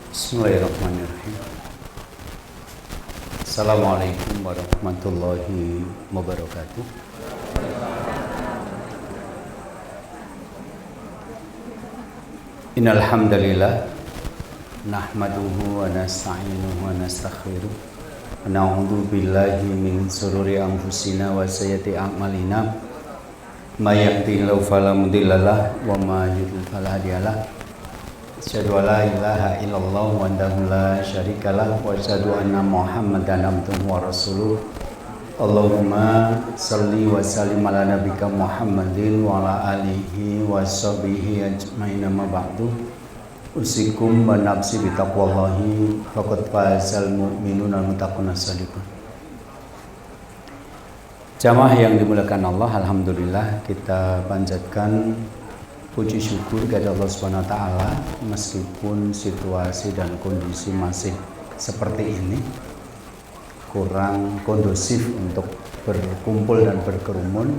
Bismillahirrahmanirrahim. Assalamualaikum warahmatullahi wabarakatuh. Innal hamdalillah nahmaduhu wa nasta'inuhu wa nastaghfiruh wa na'udzu billahi min shururi anfusina wa sayyiati a'malina may yahdihillahu fala mudhillalah wa may yudlil fala hadiyalah. Asyhadu an la ilaha illallah wahdahu la syarikalah wa asyhadu anna Muhammadan abduhu wa rasuluh. Allahumma shalli wa sallim ala nabiyyika Muhammadin wa ala alihi wa sahbihi ajmain, amma ba'du. Usikum wa nafsi bi taqwallahi faqad fazal mu'minuna al-muttaquna as-sadiqun. Jamaah yang dimuliakan Allah, alhamdulillah kita panjatkan puji syukur kepada Allah Subhanahu wa taala meskipun situasi dan kondisi masih seperti ini, kurang kondusif untuk berkumpul dan berkerumun.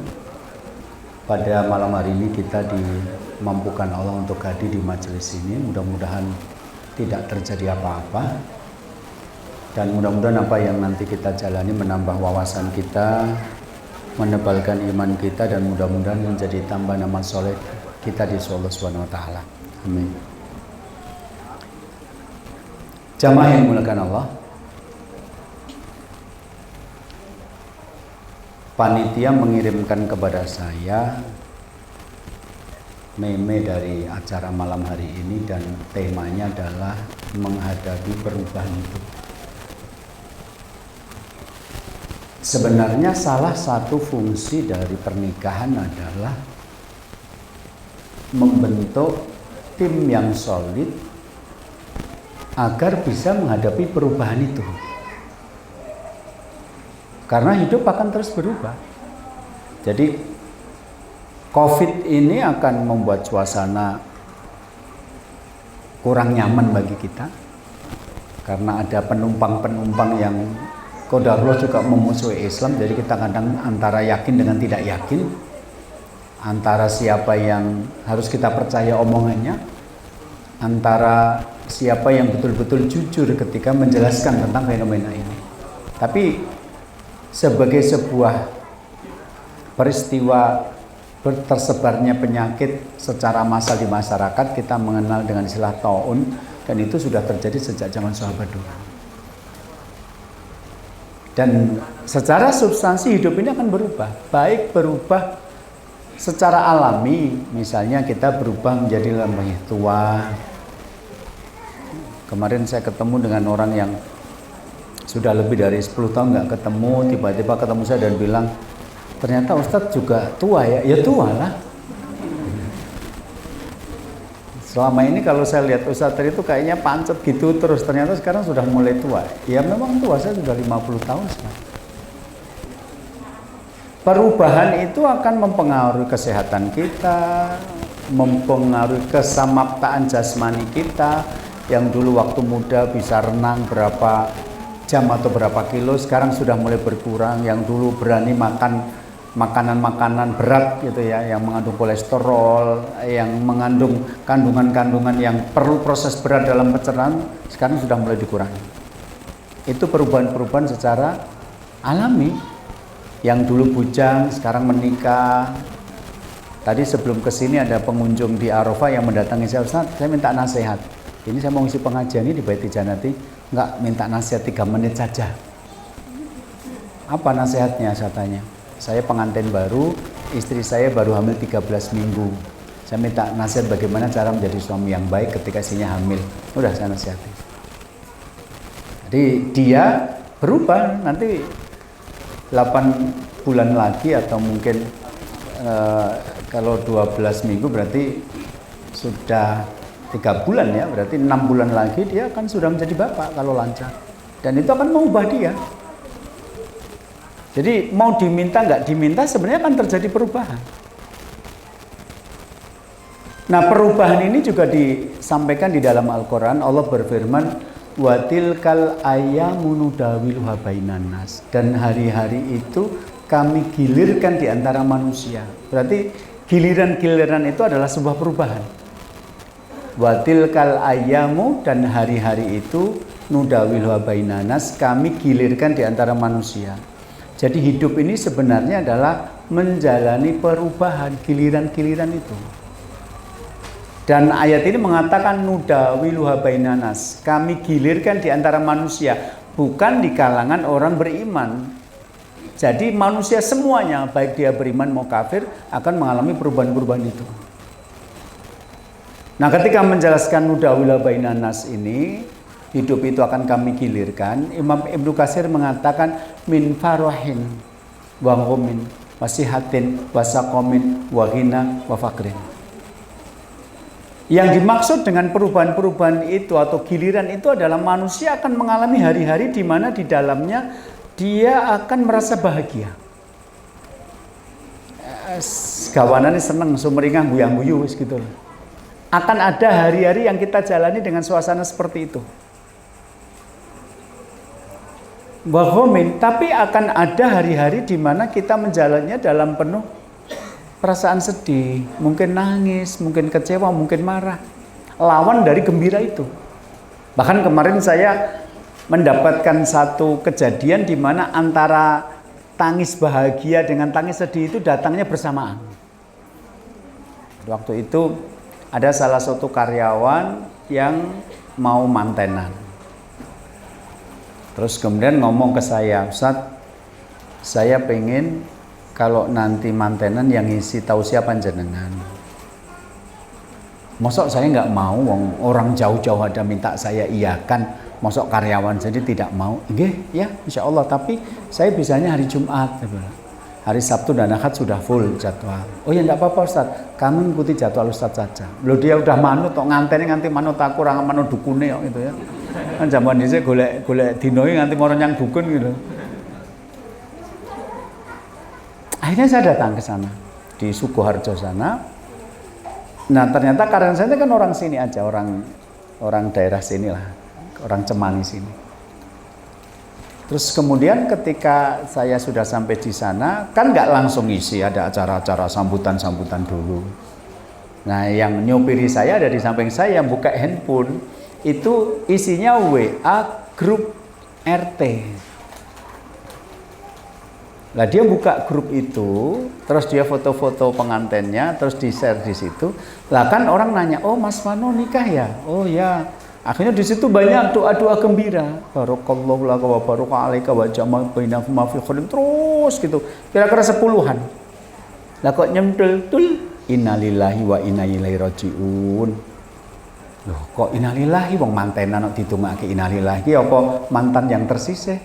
Pada malam hari ini kita dimampukan Allah untuk hadir di majelis ini. Mudah-mudahan tidak terjadi apa-apa, dan mudah-mudahan apa yang nanti kita jalani menambah wawasan kita, menebalkan iman kita, dan mudah-mudahan menjadi tambah amal soleh kita di Allah Subhanahu wa taala. Amin. Jamaah yang dimuliakan Allah, panitia mengirimkan kepada saya meme dari acara malam hari ini, dan temanya adalah menghadapi perubahan hidup. Sebenarnya salah satu fungsi dari pernikahan adalah membentuk tim yang solid agar bisa menghadapi perubahan itu. Karena hidup akan terus berubah. Jadi COVID ini akan membuat suasana kurang nyaman bagi kita, karena ada penumpang-penumpang yang qadarullah juga memusuhi Islam. Jadi kita kadang antara yakin dengan tidak yakin, antara siapa yang harus kita percaya omongannya, antara siapa yang betul-betul jujur ketika menjelaskan tentang fenomena ini. Tapi sebagai sebuah peristiwa tersebarnya penyakit secara massal di masyarakat, kita mengenal dengan istilah taun, dan itu sudah terjadi sejak zaman sahabat dulu. Dan secara substansi hidup ini akan berubah, baik berubah secara alami, misalnya kita berubah menjadi lebih tua. Kemarin saya ketemu dengan orang yang sudah lebih dari 10 tahun nggak ketemu, tiba-tiba ketemu saya dan bilang, ternyata Ustadz juga tua ya. Ya tua lah. Selama ini kalau saya lihat Ustadz itu kayaknya pancet gitu terus, ternyata sekarang sudah mulai tua. Ya memang tua, saya sudah 50 tahun sekarang. Perubahan itu akan mempengaruhi kesehatan kita, mempengaruhi kesamaptaan jasmani kita. Yang dulu waktu muda bisa renang berapa jam atau berapa kilo, sekarang sudah mulai berkurang. Yang dulu berani makan makanan-makanan berat gitu ya, yang mengandung kolesterol, yang mengandung kandungan-kandungan yang perlu proses berat dalam pencernaan, sekarang sudah mulai dikurangi. Itu perubahan-perubahan secara alami. Yang dulu bujang sekarang menikah. Tadi sebelum kesini ada pengunjung di Arafah yang mendatangi saya, Ustaz, saya minta nasihat. Ini saya mau ngisi pengajian ini di Baiti Janati, enggak minta nasihat 3 menit saja. Apa nasihatnya? Saya tanya. Saya pengantin baru, istri saya baru hamil 13 minggu. Saya minta nasihat bagaimana cara menjadi suami yang baik ketika istrinya hamil. Udah saya nasihati. Jadi dia berubah nanti 8 bulan lagi, atau mungkin kalau 12 minggu berarti sudah 3 bulan ya, berarti 6 bulan lagi dia akan sudah menjadi bapak kalau lancar, dan itu akan mengubah dia. Jadi mau diminta nggak diminta sebenarnya akan terjadi perubahan. Nah, perubahan ini juga disampaikan di dalam Al-Quran. Allah berfirman, wa tilkal ayyamu nudawiluha bainan nas, dan hari-hari itu kami gilirkan di antara manusia. Berarti giliran-giliran itu adalah sebuah perubahan. Watilkal ayyamu, dan hari-hari itu nudawilha bainanas, kami gilirkan di antara manusia. Jadi hidup ini sebenarnya adalah menjalani perubahan, giliran-giliran itu. Dan ayat ini mengatakan nudawilha bainanas, kami gilirkan di antara manusia, bukan di kalangan orang beriman. Jadi manusia semuanya, baik dia beriman mau kafir, akan mengalami perubahan-perubahan itu. Nah, ketika menjelaskan nudawilha bainanas ini, hidup itu akan kami gilirkan, Imam Ibnu Katsir mengatakan min farahin wa ghamin wasihatin wasaqamin wa ghina wa faqrin. Yang dimaksud dengan perubahan-perubahan itu atau giliran itu adalah manusia akan mengalami hari-hari di mana di dalamnya dia akan merasa bahagia. Gawanane seneng sumringah guyang-guyu wis gitu loh. Akan ada hari-hari yang kita jalani dengan suasana seperti itu. Wahomin, tapi akan ada hari-hari di mana kita menjalannya dalam penuh perasaan sedih, mungkin nangis, mungkin kecewa, mungkin marah. Lawan dari gembira itu. Bahkan kemarin saya mendapatkan satu kejadian di mana antara tangis bahagia dengan tangis sedih itu datangnya bersamaan. Waktu itu ada salah satu karyawan yang mau mantenan. Terus kemudian ngomong ke saya, Ustadz, saya pengen kalau nanti mantenan yang ngisi tahu siapa jenengan. Mosok saya nggak mau, orang jauh-jauh ada minta saya iyakan, mosok karyawan jadi tidak mau. Nggih, ya insya Allah, tapi saya bisanya hari Jumat. Hari Sabtu dan Ahad sudah full jadwal. Oh ya enggak apa-apa Ustaz, kami ikuti jadwal Ustaz saja. Loh dia udah manut kok ngantene nganti manut aku ora manut dukune kok gitu ya. Kan zaman dhisik golek dinoe nganti moro nyang dukun gitu. Akhirnya saya datang ke sana di Sukoharjo sana. Nah, ternyata karena saya kan orang sini aja, orang daerah sini lah, orang Cemangi sini. Terus kemudian ketika saya sudah sampai di sana, kan nggak langsung isi, ada acara-acara sambutan-sambutan dulu. Nah, yang nyopiri saya ada di samping saya, buka handphone, itu isinya WA grup RT. Lah dia buka grup itu, terus dia foto-foto pengantennya, terus di-share di situ. Lah kan orang nanya, oh Mas Mano nikah ya? Oh ya. Akhirnya di situ banyak doa-doa gembira. Barakallahu laka wa baraka alaika wa jama'a bainakuma fi khairin, terus gitu. Kira-kira 10-an. Lah kok nyemtel tul innalillahi wa inna ilaihi rajiun. Loh, kok innalillahi wong mantenan kok ditungake innalillahi apa mantan yang tersisih?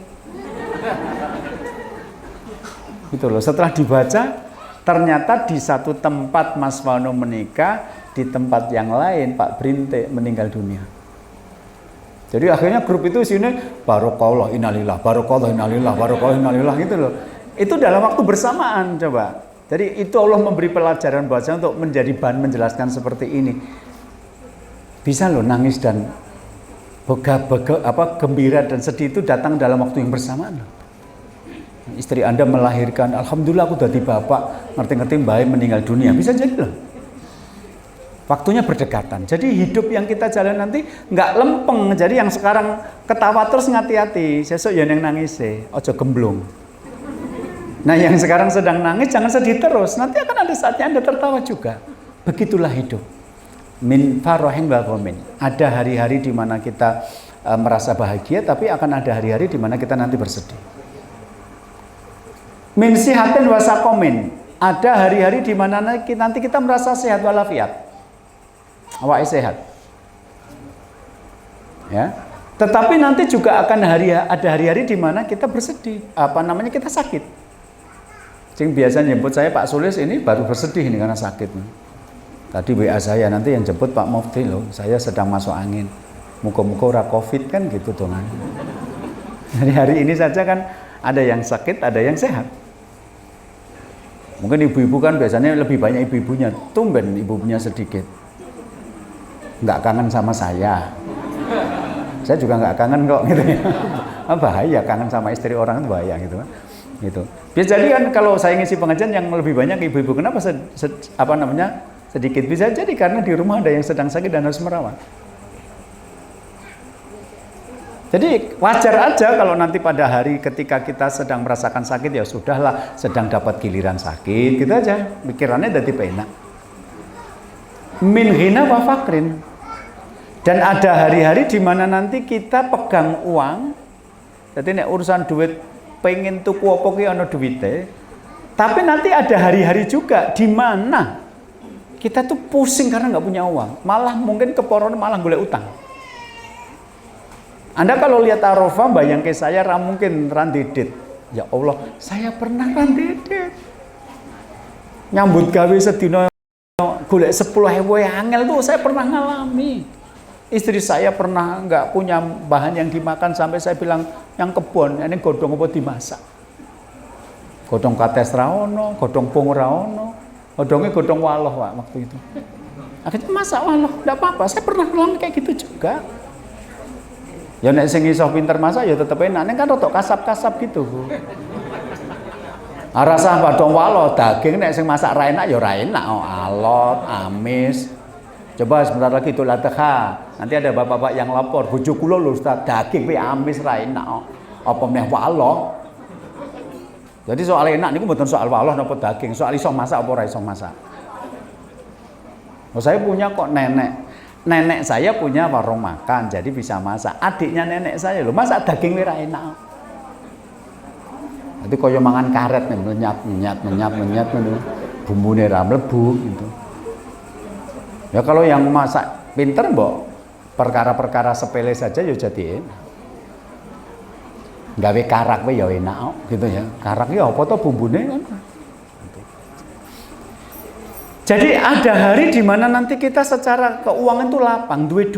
Gitu loh. Setelah dibaca, ternyata di satu tempat Mas Wano menikah, di tempat yang lain Pak Brinte meninggal dunia. Jadi akhirnya grup itu isinya barokallah innalillah, barokallah innalillah, barokallah innalillah gitu loh. Itu dalam waktu bersamaan coba. Jadi itu Allah memberi pelajaran buat saya untuk menjadi bahan menjelaskan seperti ini. Bisa loh nangis dan gembira dan sedih itu datang dalam waktu yang bersamaan loh. Istri Anda melahirkan, alhamdulillah aku udah bapak, ngerti-ngerti bayi meninggal dunia, bisa jadi loh. Waktunya berdekatan. Jadi hidup yang kita jalan nanti nggak lempeng. Jadi yang sekarang ketawa terus ngati-hati, sesuk ya yang nangis ojo gemblong. Nah yang sekarang sedang nangis jangan sedih terus. Nanti akan ada saatnya Anda tertawa juga. Begitulah hidup. Min farahin wa ghamin. Ada hari-hari di mana kita merasa bahagia, tapi akan ada hari-hari di mana kita nanti bersedih. Min sihatin wa saqamin. Ada hari-hari di mana nanti kita merasa sehat walafiat. Awak sehat, ya. Tetapi nanti juga akan ada hari-hari di mana kita bersedih, kita sakit. Yang biasa jemput saya Pak Sulis ini baru bersedih ini karena sakit. Tadi WA saya, nanti yang jemput Pak Mufti loh, saya sedang masuk angin. Muka-muka ora COVID kan gitu dong. Jadi hari ini saja kan ada yang sakit, ada yang sehat. Mungkin ibu-ibu kan biasanya lebih banyak ibu-ibunya, tumben ibu-ibunya sedikit. Nggak kangen sama saya juga nggak kangen kok gitu ya. Bahaya kangen sama istri orang itu bahaya gitu gitu. Biasa jadi kan kalau saya ngisi pengajian yang lebih banyak ibu-ibu, kenapa sedikit. Bisa jadi karena di rumah ada yang sedang sakit dan harus merawat. Jadi wajar aja kalau nanti pada hari ketika kita sedang merasakan sakit, ya sudahlah, sedang dapat giliran sakit, gitu aja. Pikirannya jadi penak. Min ghina wa fakrin. Dan ada hari-hari di mana nanti kita pegang uang. Jadi nek urusan duit pengen tuku apa ki ana duwite. Tapi nanti ada hari-hari juga di mana kita tuh pusing karena nggak punya uang. Malah mungkin keporon malah golek utang. Anda kalau lihat Arafah bayangke saya mungkin randedit. Ya Allah, saya pernah randedit. Nyambut gawe sedina golek 10.000 angel tuh saya pernah ngalami. Istri saya pernah nggak punya bahan yang dimakan sampai saya bilang yang kebon ini godong apa dimasak. Godong kates raono, godong pung raono, godongnya godong waloh Pak, waktu itu. Akhirnya masak waloh, nggak apa-apa. Saya pernah ngalamin kayak gitu juga. Ya nek sing iso pinter masak ya tetep enak. Nek kan rotok kasap-kasap gitu Bu. Rasa godong waloh daging nek sing masak ra enak ya ra enak, alot, amis. Coba sebentar lagi Idul Adha. Nanti ada bapak-bapak yang lapor, bojo kula lho Ustaz, daging pe amis ra enak. Apa meh waloh? Jadi soal enak niku mboten soal waloh napa daging, soal iso masak apa ora iso masak. Oh, saya punya kok nenek. Nenek saya punya warung makan, jadi bisa masak. Adiknya nenek saya lho, masak daging ora enak. Nanti kaya mangan karet menyat bumbune ra mlebu gitu. Ya kalau yang masak pinter mbok perkara-perkara sepele saja ya jadi enak. Gawe karak we ya enak gitu ya. Karak ya apa to bumbune kan. Jadi ada hari di mana nanti kita secara keuangan tuh lapang, duit.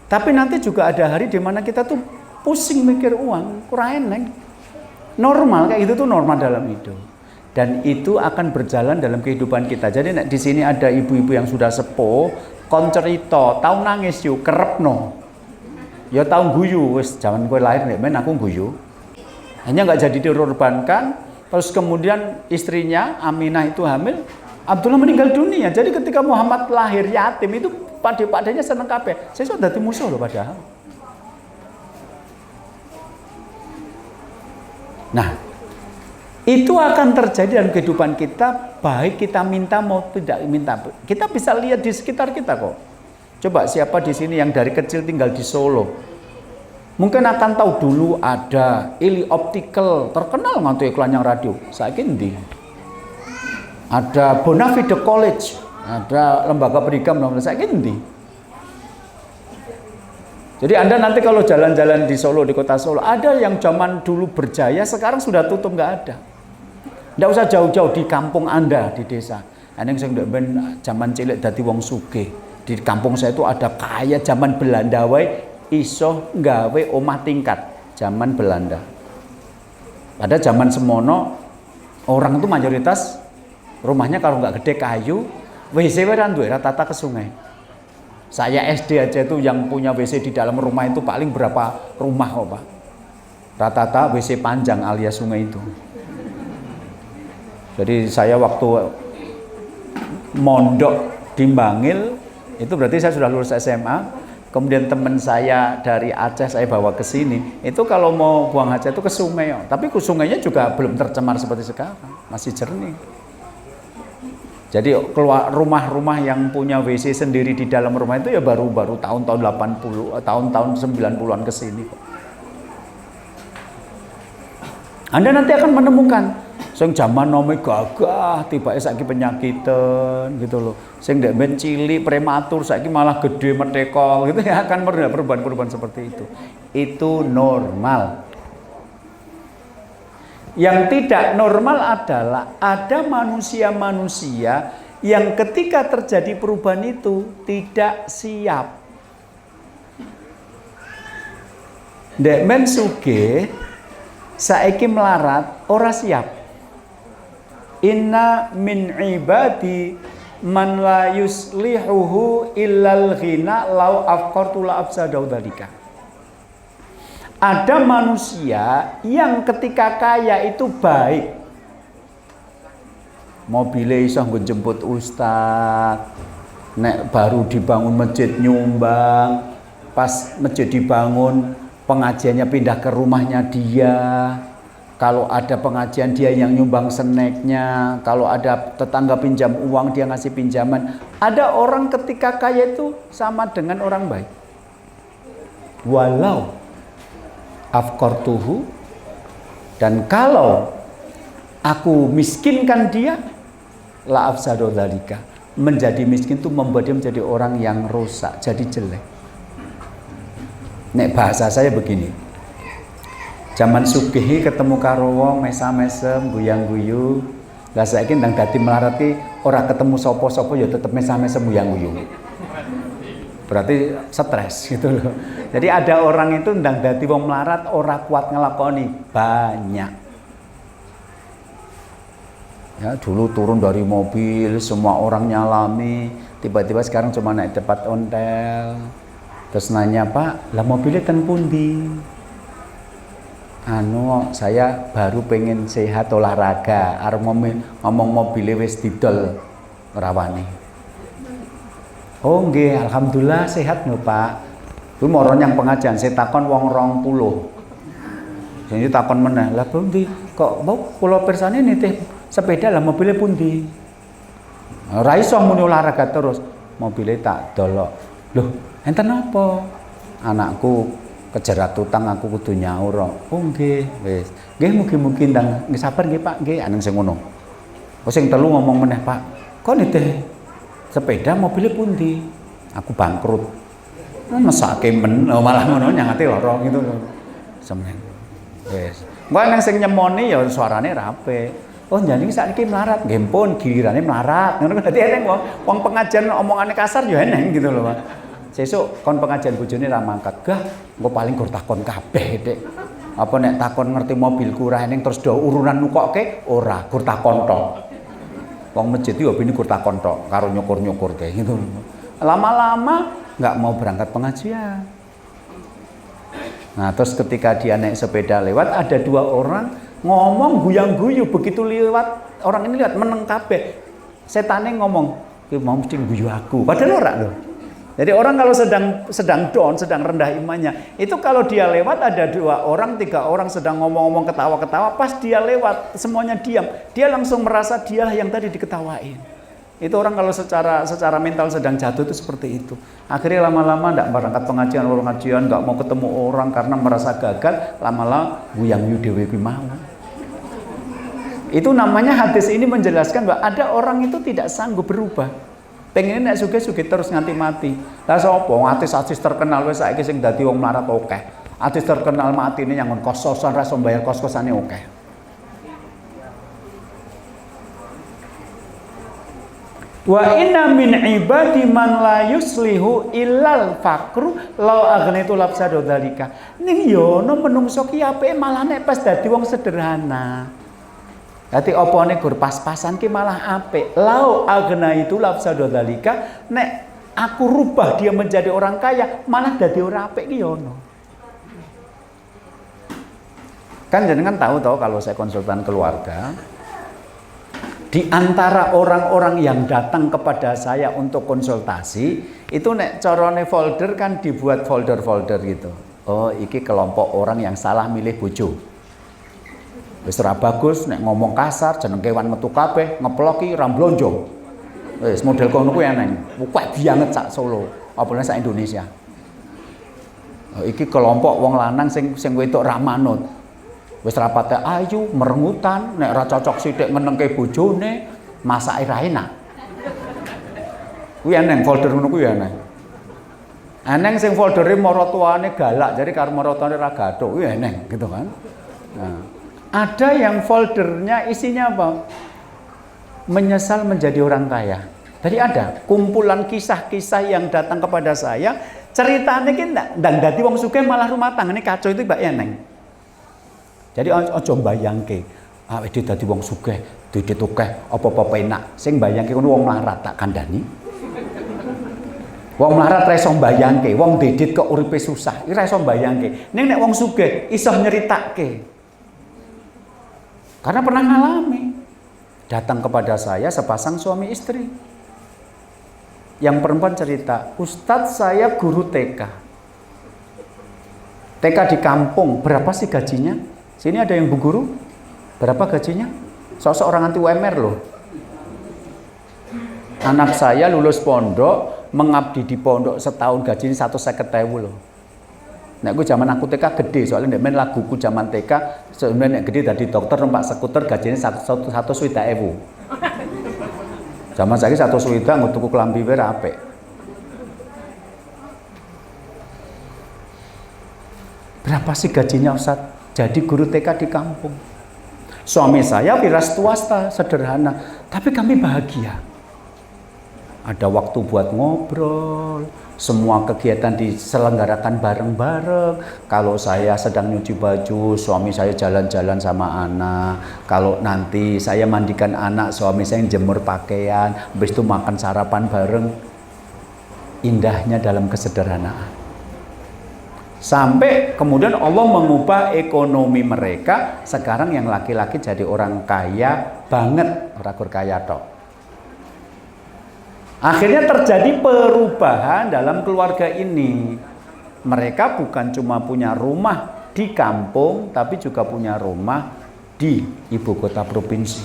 Tapi nanti juga ada hari di mana kita tuh pusing mikir uang, kurang enak. Normal kayak gitu tuh normal dalam hidup. Dan itu akan berjalan dalam kehidupan kita. Jadi di sini ada ibu-ibu yang sudah sepuh, kon cerita, tau nangis yuk, kerepno. Ya tau guyu, wis zaman gue lahir nek men aku guyu. Hanya nggak jadi dikorbankan. Terus kemudian istrinya Aminah itu hamil, Abdullah meninggal dunia. Jadi ketika Muhammad lahir yatim itu pade-padenya seneng kabeh. Saya sudah dadi musuh loh padahal. Nah, itu akan terjadi dalam kehidupan kita, baik kita minta mau tidak minta. Kita bisa lihat di sekitar kita kok. Coba siapa di sini yang dari kecil tinggal di Solo? Mungkin akan tahu dulu ada Ili Optical, terkenal ngantuk iklan yang radio. Saiki ndi? Ada Bonafide College, ada lembaga pendidikan namanya saiki ndi? Jadi Anda nanti kalau jalan-jalan di Solo, di kota Solo, ada yang zaman dulu berjaya, sekarang sudah tutup, nggak ada. Nggak usah jauh-jauh di kampung Anda, di desa. Ada yang saya zaman cilik dadi wong sugih. Di kampung saya itu ada kaya zaman Belanda wae iso nggawe omah tingkat zaman Belanda. Pada zaman semono orang itu mayoritas rumahnya kalau nggak gede kayu, WC ora duwe rata-rata ke sungai. Saya SD aja itu yang punya WC di dalam rumah itu paling berapa rumah kok Pak. Rata-rata WC panjang alias sungai itu. Jadi saya waktu mondok di Bangil, itu berarti saya sudah lulus SMA. Kemudian teman saya dari Aceh saya bawa ke sini. Itu kalau mau buang hajat itu ke sungai. Tapi ke sungainya juga belum tercemar seperti sekarang, masih jernih. Jadi keluar rumah-rumah yang punya WC sendiri di dalam rumah itu ya baru-baru tahun-tahun 80, tahun-tahun 90-an ke sini. Anda nanti akan menemukan sing zaman nome gagah tibake saiki penyakitan gitu loh. Sing ndek ben cilik prematur saiki malah gede merdeka gitu ya, akan perubahan-perubahan seperti itu. Itu normal. Yang tidak normal adalah ada manusia-manusia yang ketika terjadi perubahan itu tidak siap. Ndek men sugih saiki melarat ora siap. Inna min ibadi man la yuslihuhu illal ghina law afqartu la afsadau dzalika. Ada manusia yang ketika kaya itu baik. Mobile iso nggo jemput ustaz. Nek baru dibangun masjid nyumbang. Pas masjid dibangun, pengajiannya pindah ke rumahnya dia. Kalau ada pengajian dia yang nyumbang snacknya. Kalau ada tetangga pinjam uang dia ngasih pinjaman. Ada orang ketika kaya itu sama dengan orang baik. Walau afqartuhu, dan kalau aku miskinkan dia, la afsadu dzalika. Menjadi miskin itu membuat dia menjadi orang yang rusak, jadi jelek. Nek bahasa saya begini. Zaman sugih ketemu karo wong mesam-mesem guyang-guyu. Lah saiki ndang dadi melarat ki ora ketemu sapa-sapa ya tetep mesam-mesem guyang-guyu. Berarti stres gitu loh. Jadi ada orang itu ndang dadi wong melarat ora kuat ngelakoni banyak. Ya, dulu turun dari mobil, semua orang nyalami, tiba-tiba sekarang cuma naik depan ontel. Terus nanya, "Pak, lah mobilnya ten pundi?" "Anu, saya baru pengen sehat olahraga, arep ngomong mobilnya wis didol rawani." "Oh nggih, alhamdulillah sehat lho, Pak." Kuwi moro nyang pengajian, saya takon wong 20. Jadi takon meneh, "Lah pundi? Kok kula pirsani nitih sepeda lah mobilnya pundi?" "Ora iso muni olahraga terus." "Mobilnya tak dolok." "Loh, enten apa?" "Anakku kejerat utang, aku kudu nyaur." "Oh nggih, wis. Nggih mugi-mugi ndang nggih sabar nggih Pak, nggih." Aneng sing ngono. Oh sing telu ngomong meneh, "Pak, kok nitih sepeda mobilnya pundi?" "Aku bangkrut." "Mesake men malah ngono nyangate lara gitu lho." Semen. Wis. Engko nang sing nyemoni ya suarane rapi. "Oh njanji sakniki melarat." "Nggih pun gilirane melarat." Ngono dadi eneng wong pengajian omongane kasar ya eneng gitu loh, Pak. Sesuk kon pengajian bojone ra mangkat. "Gah, engko paling gur takon kabeh, Dik. Apa nek takon ngerti mobilku ra eneng terus do urunan nukokke?" "Ora, gur takon tok." Wong masjid iki hobine gur takon tok karo nyukur-nyukurke gitu. Lama-lama enggak mau berangkat pengajian. Nah, terus ketika dia naik sepeda lewat ada dua orang ngomong guyang-guyu, begitu lewat orang ini lihat meneng kabeh. Setane ngomong, "Ki mau mesti guyu aku." Padahal ora loh. Jadi orang kalau sedang down, sedang rendah imannya, itu kalau dia lewat ada dua orang, tiga orang sedang ngomong-ngomong ketawa-ketawa, pas dia lewat semuanya diam. Dia langsung merasa dia yang tadi diketawain. Itu orang kalau secara mental sedang jatuh itu seperti itu. Akhirnya lama-lama enggak berangkat pengajian, enggak mau ketemu orang karena merasa gagal, lama-lama guyang-guyu dhewe kuwi mau. Itu namanya hadis ini menjelaskan bahwa ada orang itu tidak sanggup berubah. Pengen nek sugih-sugih terus nganti mati. Lah sapa artis-artis terkenal wis saiki sing dadi wong melarat akeh. Artis terkenal matine nyangon kos-kosan ra iso mbayar kos-kosane akeh. Wa inna min ibadi man la yuslihu illal faqru law aghnaitu labsadu dzalika. Ning yo ono menungso ki apike malah nek pas dadi wong sederhana. Dadi opone gur pas-pasan ki malah apik. Law aghnaitu labsadu dzalika, nek aku rubah dia menjadi orang kaya malah dadi ora apik ki ono. Kan jenengan tahu kalau saya konsultan keluarga, di antara orang-orang yang datang kepada saya untuk konsultasi, itu nek corone folder kan dibuat folder-folder gitu. Oh, iki kelompok orang yang salah milih bojo. Wis ora bagus nek ngomong kasar, jeneng kewan metu kabeh, ngeploki ra blonjo. Wis model kono kuwi eneng. Kuwek banget sak Solo, apalane sak Indonesia. Oh, iki kelompok wong lanang sing wedok ra manut. Wis rapate ayu, merengutan, nek ora cocok sithik ngenengke bojone, masake ra enak. Kuwi eneng folder ngono kuwi eneng. Eneng sing foldere maratuane galak, jadi karo maratuane ra gathuk, kuwi eneng gitu kan. Nah, ada yang foldernya isinya apa? Menyesal menjadi orang kaya. Jadi ada kumpulan kisah-kisah yang datang kepada saya, ceritane ki ndang dadi wong sugih malah rumah tanggane kacau itu Mbak Eneng. Jadi aja mbayangke awake dadi wong sugih, duit akeh, apa-apa enak. Sing mbayangke ngono wong melarat tak kandhani. Wong melarat ra iso mbayangke, wong dedit kok uripe susah, ora iso mbayangke. Ning nek wong sugih iso nyeritake. Karena pernah ngalami. Datang kepada saya sepasang suami istri. Yang perempuan cerita, Ustadz saya guru TK. TK di kampung, berapa sih gajinya? Sini ada yang bu guru, berapa gajinya? Sosok orang anti UMR loh. Anak saya lulus pondok, mengabdi di pondok setahun gajinya 150.000 loh. Nek aku zaman aku TK gede, soalnya nek main laguku zaman TK, sebenarnya nek gede tadi dokter numpak skuter gajinya 120.000. Zaman saya 120.000 nggo tuku klambi wae apik. Berapa sih gajinya Ustaz? Jadi guru TK di kampung. Suami saya wira swasta sederhana, tapi kami bahagia. Ada waktu buat ngobrol, semua kegiatan diselenggarakan bareng-bareng. Kalau saya sedang nyuci baju, suami saya jalan-jalan sama anak. Kalau nanti saya mandikan anak, suami saya jemur pakaian. Habis itu makan sarapan bareng. Indahnya dalam kesederhanaan. Sampai kemudian Allah mengubah ekonomi mereka. Sekarang yang laki-laki jadi orang kaya banget, orang kaya tok. Akhirnya terjadi perubahan dalam keluarga ini. Mereka bukan cuma punya rumah di kampung, tapi juga punya rumah di ibu kota provinsi.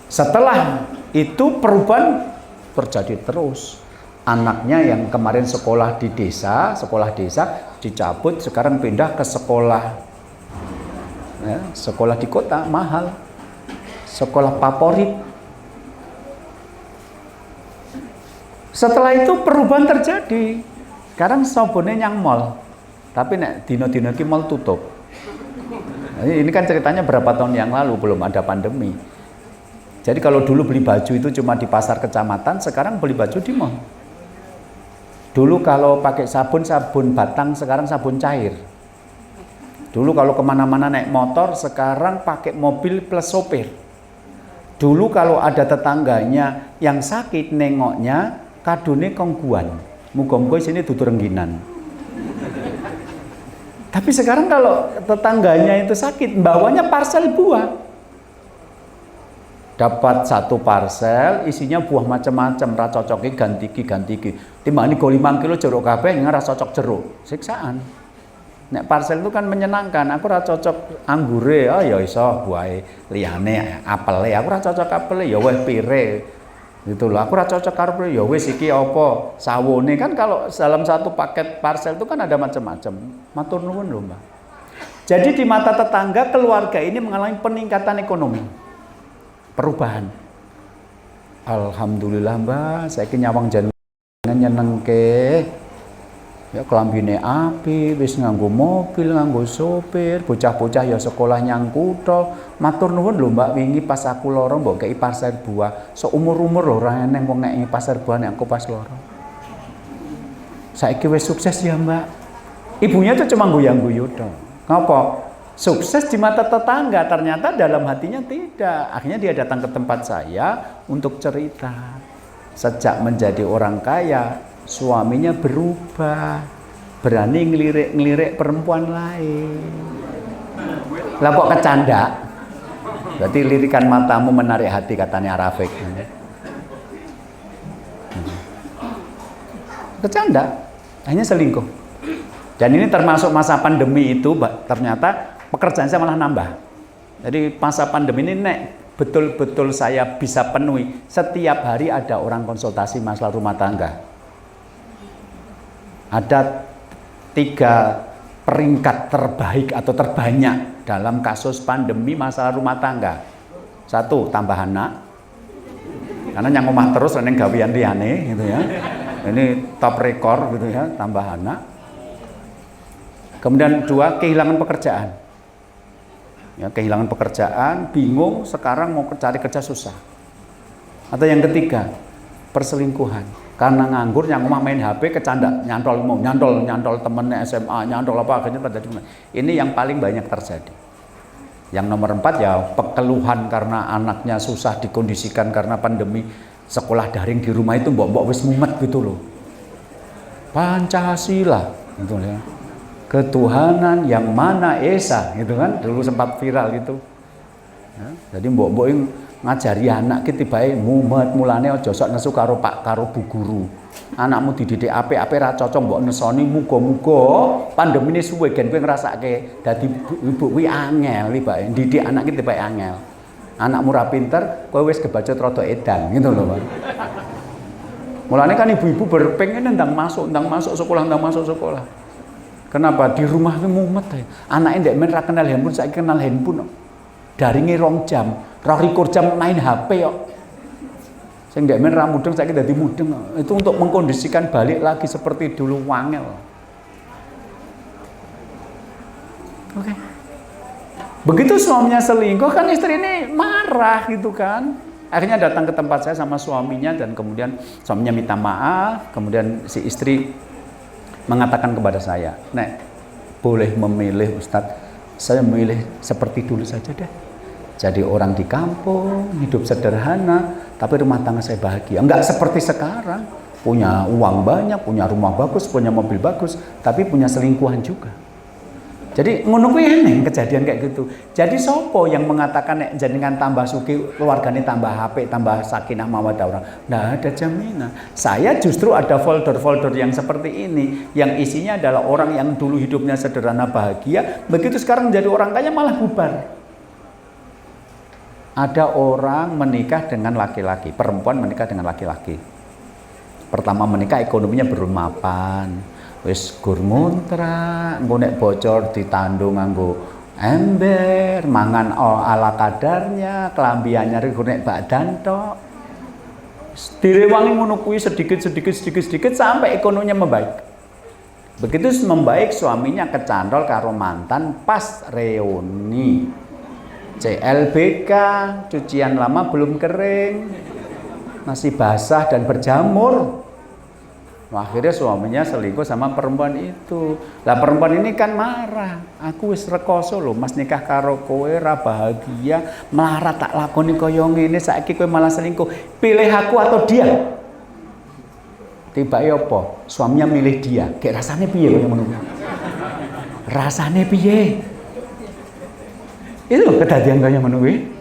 Setelah itu perubahan terjadi terus. Anaknya yang kemarin sekolah di desa, sekolah desa dicabut, sekarang pindah ke sekolah, ya, sekolah di kota mahal, sekolah favorit. Setelah itu perubahan terjadi. Sekarang sabune nyang mall, tapi nek dino-dino ki mall tutup. Ini kan ceritanya berapa tahun yang lalu, belum ada pandemi. Jadi kalau dulu beli baju itu cuma di pasar kecamatan, sekarang beli baju di mall. Dulu kalau pakai sabun batang, sekarang sabun cair. Dulu kalau kemana-mana naik motor, sekarang pakai mobil plus sopir. Dulu kalau ada tetangganya yang sakit, nengoknya kadune kongguan. Muga-muga sini dudu rengginan. Tapi sekarang kalau tetangganya itu sakit, bawanya parcel buah. Dapat satu parcel isinya buah macam-macam, ra cocoke ganti-ganti. Timbang go 5 kilo jeruk kabeh ra cocok jeruk. Siksaan. Nek parcel itu kan menyenangkan, aku ra cocok anggure, oh ya iso buahe liyane apele, aku ra cocok apele ya wis pire. Gitu loh, aku ra cocok karo ya wis iki apa sawone. Kan kalau dalam satu paket parcel itu kan ada macam-macam. Matur nuwun lho, Mbak. Jadi di mata tetangga keluarga ini mengalami peningkatan ekonomi. Perubahan. Alhamdulillah Mbak, saiki nyawang jenengan nyenengke. Ya klambine api, wis nganggo mobil, nganggo sopir, bocah-bocah ya sekolah nyang kutha. Matur nuwun lho Mbak, wingi pas aku lara mbok kei pasir buah. Seumur-umur lho ora eneng wong ngeki pasir buah nek aku pas lara. Saiki wis sukses ya Mbak. Ibunya tuh cuma goyang-guyu tok. Ngapa? Sukses di mata tetangga, ternyata dalam hatinya tidak. Akhirnya dia datang ke tempat saya untuk cerita. Sejak menjadi orang kaya, suaminya berubah, berani ngelirik perempuan lain. Lah kok kecanda? Berarti lirikan matamu menarik hati, katanya Rafiq. Kecanda, hanya selingkuh. Dan ini termasuk masa pandemi itu, ternyata pekerjaan saya malah nambah. Jadi masa pandemi ini nek betul-betul saya bisa penuhi, setiap hari ada orang konsultasi masalah rumah tangga. Ada 3 peringkat terbaik atau terbanyak dalam kasus pandemi masalah rumah tangga. 1, tambah anak. Karena yang omah terus neng gawean liyane gitu ya. Ini top rekor gitu ya, tambah anak. Kemudian 2, kehilangan pekerjaan. Ya, kehilangan pekerjaan, bingung, sekarang mau cari kerja susah. Atau yang ketiga, perselingkuhan. Karena nganggur, yang omah main HP, kecanda, nyantol temennya SMA, nyantol apa, akhirnya terjadi. Ini yang paling banyak terjadi. Yang nomor 4 ya, keluhan karena anaknya susah dikondisikan karena pandemi, sekolah daring di rumah itu mbok-mbok wis mumet gitu loh. Pancasila, gitu ya. Ketuhanan yang mana esa, gitu kan, dulu sempat viral gitu. Ya, jadi mbok-mbok ngajari anak ki tibae mumet mulane aja sok nesu karo Pak karo Bu guru. Anakmu dididik apik-apik ra cocok mbok nesoni muga-muga pandemine suwe gen kowe ngrasake dadi ibu kuwi angel li bae. Didik anak ki tibae angel. Anakmu ra pinter, kowe wis kebacut rada edan gitu loh, Pak. Mulane kan ibu-ibu berpengen ndang masuk sekolah. Kenapa? Di rumah ki mumet ya. Anake ndek men ra kenal handphone, saiki kenal handphone. Daringe 2 jam, 24 jam main HP kok. Sing ndek men ra mudeng saiki dadi mudeng. Itu untuk mengkondisikan balik lagi seperti dulu wangel. Oke. Begitu suaminya selingkuh kan istri ini marah gitu kan. Akhirnya datang ke tempat saya sama suaminya dan kemudian suaminya minta maaf, kemudian si istri mengatakan kepada saya, "Nek, boleh memilih Ustadz, saya memilih seperti dulu saja deh. Jadi orang di kampung, hidup sederhana, tapi rumah tangga saya bahagia. Enggak seperti sekarang, punya uang banyak, punya rumah bagus, punya mobil bagus, tapi punya selingkuhan juga." Jadi ngono kuwi eneng kejadian kayak gitu. Jadi sopo yang mengatakan nek jenengan tambah sugih keluargane tambah HP, tambah sakinah mawaddah orang. Nah, ada jaminan. Saya justru ada folder-folder yang seperti ini yang isinya adalah orang yang dulu hidupnya sederhana bahagia, begitu sekarang menjadi orang kaya malah bubar. Ada orang menikah dengan laki-laki, perempuan menikah dengan laki-laki. Pertama menikah ekonominya belum mapan. Wis gur ngontrak, engko nek bocor ditandung nganggo ember, mangan ala kadarnya, kelambiannya gur nek badan tok. Direwangi ngono kuwi sedikit sampai ekonominya membaik. Begitu membaik suaminya kecantol karo mantan pas reuni. CLBK, cucian lama belum kering, masih basah dan berjamur. Akhirnya suaminya selingkuh sama perempuan itu. Lah perempuan ini kan marah. Aku wis rekoso lho, Mas nikah karo kowe ra bahagia, melarat tak lakoni kaya ngene, saiki kowe malah selingkuh. Pilih aku atau dia? Tiba apa? Suaminya milih dia. Kayak rasane piye kaya ngono? Rasane piye? Itu kedadian kaya ngono kuwi.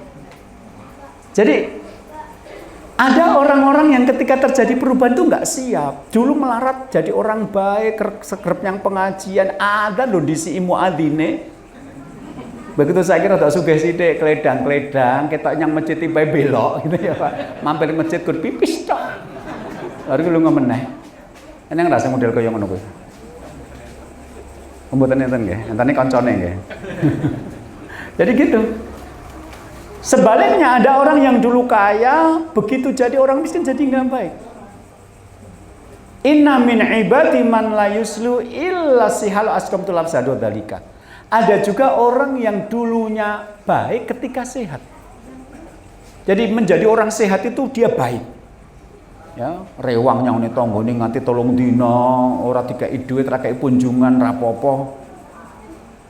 Jadi ada orang-orang yang ketika terjadi perubahan itu nggak siap. Dulu melarat jadi orang baik, sekerep yang pengajian, ada loh di si muadzine. Begitu saya kira tak sugih sithik kledang-kledang, ketok yang masjid tiba belok gitu ya Pak. Mampir masjid kur pipis tok. Lalu lu ngemeneh. Eneng rasa model kaya ngono kuwi. Mboten enten nggih, entane kancane nggih. Jadi gitu. Sebaliknya ada orang yang dulu kaya, begitu jadi orang miskin jadi nggak baik. Inna min ibadi man la yuslu illa sihal asqamtu lafsadu dzalika. Ada juga orang yang dulunya baik ketika sehat. Jadi menjadi orang sehat itu dia baik. Ya, rewang nyangone tanggane nganti 3 dina, ora dikai dhuwit, ra kei kunjungan, ra apa-apa.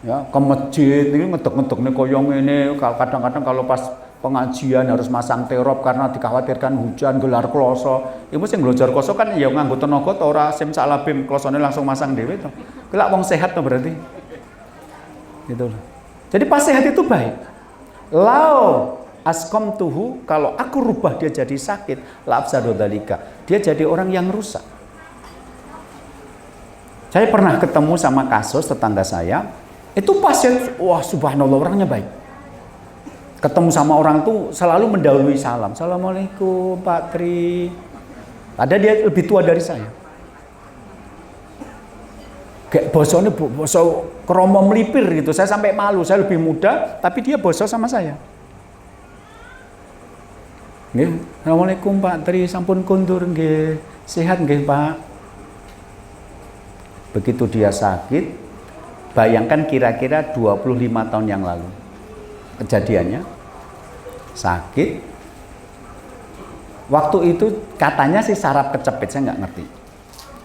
Ya, ke masjid ini ngedek-ngedekne kaya ngene, kadang-kadang kalau pas pengajian harus masang terop karena dikhawatirkan hujan gelar kloso. Ibu sing nglojar kloso kan ya nganggo tenaga ta ora sim salabim klosone langsung masang dhewe to. Kelak wong sehat to berarti. Gitu loh. Jadi pas sehat itu baik. Lau asqamtuhu, kalau aku rubah dia jadi sakit, la afsadu dzalika. Dia jadi orang yang rusak. Saya pernah ketemu sama kasus tetangga saya. Itu pasien, wah subhanallah orangnya baik. Ketemu sama orang tuh selalu mendahului salam. Assalamualaikum Pak Tri. Padahal dia lebih tua dari saya. Kayak bosone boso kromo melipir gitu. Saya sampai malu, saya lebih muda, tapi dia boso sama saya. Nggih, Assalamualaikum Pak Tri, sampun kundur nggih. Sehat nggih Pak. Begitu dia sakit, bayangkan kira-kira 25 tahun yang lalu kejadiannya, sakit. Waktu itu katanya sih saraf kecepit, saya nggak ngerti.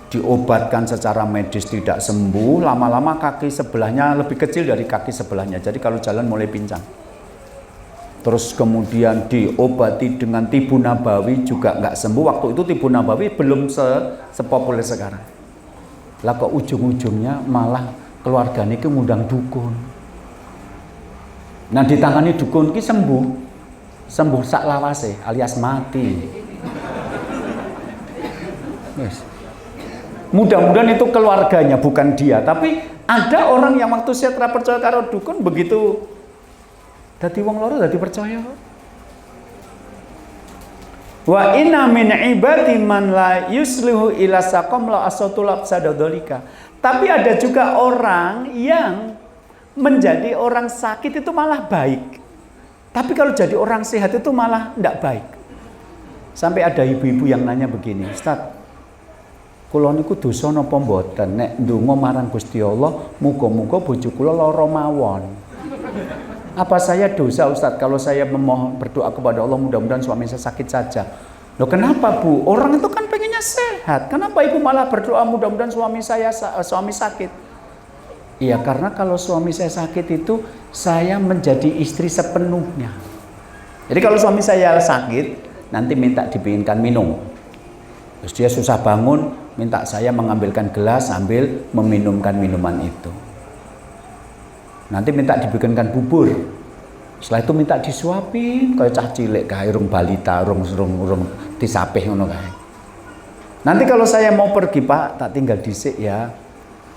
Diobatkan secara medis tidak sembuh, lama-lama kaki sebelahnya lebih kecil dari kaki sebelahnya. Jadi kalau jalan mulai pincang. Terus kemudian diobati dengan tibu nabawi juga nggak sembuh. Waktu itu tibu nabawi belum sepopuler sekarang. Lah kok ujung-ujungnya malah keluarganya itu ngundang dukun. Nah ditangani dukun ki sembuh sak lawase alias mati. Yes. Mudah-mudahan itu keluarganya bukan dia, tapi ada orang yang waktu saya percaya karo dukun begitu dadi wong loro dadi percaya. Wa inna min ibadi man la yuslihu ila saqam la asatulab sadadolika. Tapi ada juga orang yang menjadi orang sakit itu malah baik. Tapi kalau jadi orang sehat itu malah tidak baik. Sampai ada ibu-ibu yang nanya begini, Ustaz, kula niku dosa napa mboten nek ndonga marang Gusti Allah muga-muga bojo kula lara mawon. Apa saya dosa Ustaz kalau saya memohon berdoa kepada Allah mudah-mudahan suami saya sakit saja? Loh kenapa Bu? Orang itu kan pengennya sehat. Kenapa Ibu malah berdoa mudah-mudahan suami sakit? Iya karena kalau suami saya sakit itu saya menjadi istri sepenuhnya. Jadi kalau suami saya sakit nanti minta dibikinkan minum. Terus dia susah bangun minta saya mengambilkan gelas sambil meminumkan minuman itu. Nanti minta dibikinkan bubur. Setelah itu minta disuapin kayak cah cilik kae urung balita, urung disapih ngono kae. Nanti kalau saya mau pergi, Pak, tak tinggal dhisik ya.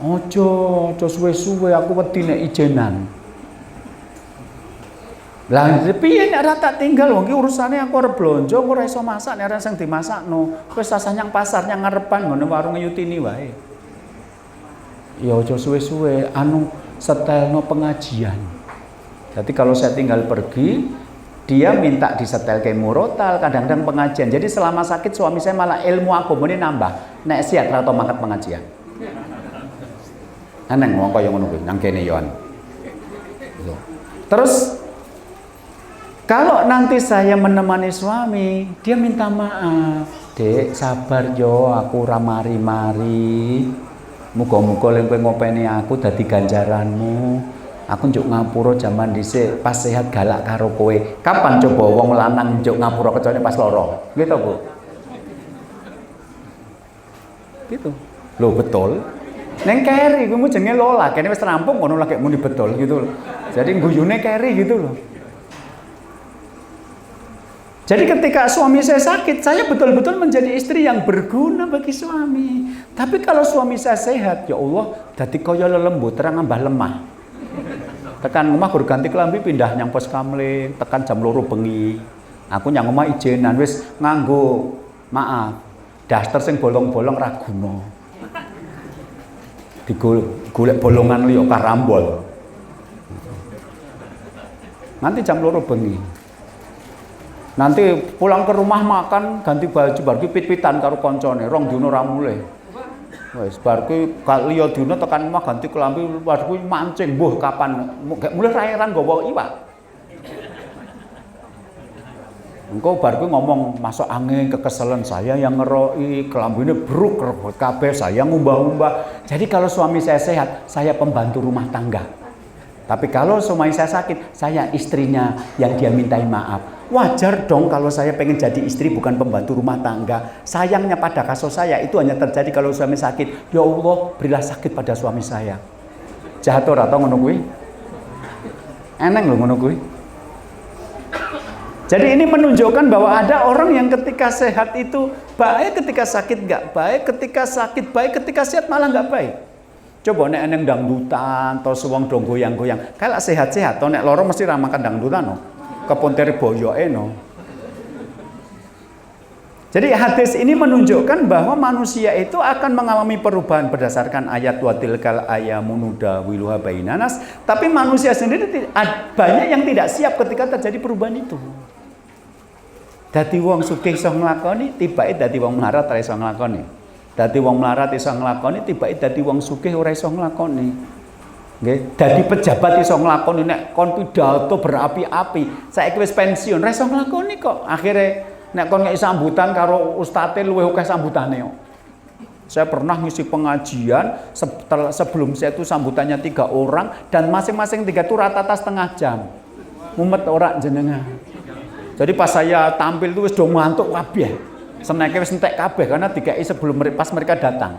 Ojo suwe-suwe aku wedi nek ijenan. Lah piye nek ora tak tinggal wong ki urusane aku arep blonjo aku ora iso masak nek ora sing dimasakno. Wis sasah nyang pasar nyang ngarepan ngene warung Yutini wae. Ya ojo suwe-suwe setelno pengajian. Jadi kalau saya tinggal pergi, dia minta disetelke murotal, kadang-kadang pengajian. Jadi selama sakit suami saya malah ilmu agamane nambah. Nek siat ra tau mangkat pengajian. Aneng wong kaya ngono kuwi nang kene yo. Terus kalau nanti saya menemani suami, dia minta maaf. Dek, sabar yo, aku ora mari-mari. Muga-muga lek kowe ngopeni aku dadi ganjaranmu. Aku njuk ngapura jaman dhisik pas sehat galak karo kowe. Kapan coba wong lanang njuk ngapura kecuali pas lara? Gitu, Bu. Gitu. Loh betul. Neng keri kuwi jenenge Lola, kene wis rampung ngono lagi muni betul gitu loh. Jadi guyune keri gitu loh. Jadi ketika suami saya sakit, saya betul-betul menjadi istri yang berguna bagi suami. Tapi kalau suami saya sehat, ya Allah, dadi kaya lelembut, terang nambah lemah. Tekan omah gur ganti kelambi pindah nyang pos kamling, tekan jam 2 bengi. Aku nyang omah ijenan wis nganggo maaf, daster sing bolong-bolong ra guna. Digolek bolongan liya karambol. Nanti jam 2 bengi. Nanti pulang ke rumah makan ganti baju bar ki pit-pitan karo koncone, rong dino ra mulih. Wis bar ki liya dina tekan omah ganti kelambi bar kuwi mancing mbuh kapan mulih ra eran nggawa iwak. Engko bar kuwi ngomong masuk angin kekeselen saya yang ngeroki kelambine bruk rebut kabeh saya ngumbah-umbah. Jadi kalau suami saya sehat, saya pembantu rumah tangga. Tapi kalau suami saya sakit, saya istrinya yang dia mintai maaf. Wajar dong kalau saya pengen jadi istri bukan pembantu rumah tangga. Sayangnya pada kasus saya itu hanya terjadi kalau suami sakit. Ya Allah, berilah sakit pada suami saya. Jahat ora to ngono kuwi? Eneng lho ngono kuwi. Jadi ini menunjukkan bahwa ada orang yang ketika sehat itu baik, ketika sakit nggak baik, ketika sakit baik, ketika sehat malah nggak baik. Coba nek eneng dangdutan, atau suwong dong goyang-goyang, kalau sehat-sehat, atau nek loro mesti ramakan dangdutan no. Keponteri boyoke no. Jadi hadis ini menunjukkan bahwa manusia itu akan mengalami perubahan berdasarkan ayat watilkal ayamu nudawiluha bainanas, tapi manusia sendiri banyak yang tidak siap ketika terjadi perubahan itu. Dadi wong sugih iso nglakoni, tibake dadi wong melarat ora iso nglakoni. Dadi wong melarat iso nglakoni, tibake dadi wong sugih ora iso nglakoni. Nggih, dadi pejabat iso nglakoni nek kon pidato berapi-api, saiki wis pensiun ora iso nglakoni kok. Akhire nek kon ngeki sambutan karo ustate luwih akeh sambutane kok. Saya pernah ngisi pengajian sebelum saya itu sambutannya 3 orang dan masing-masing 3 itu rata-rata setengah jam. Mumet ora jenengan. Jadi pas saya tampil itu wis do ngantuk kabeh. Seneke wis entek kabeh karena dikeki sebelum pas mereka datang.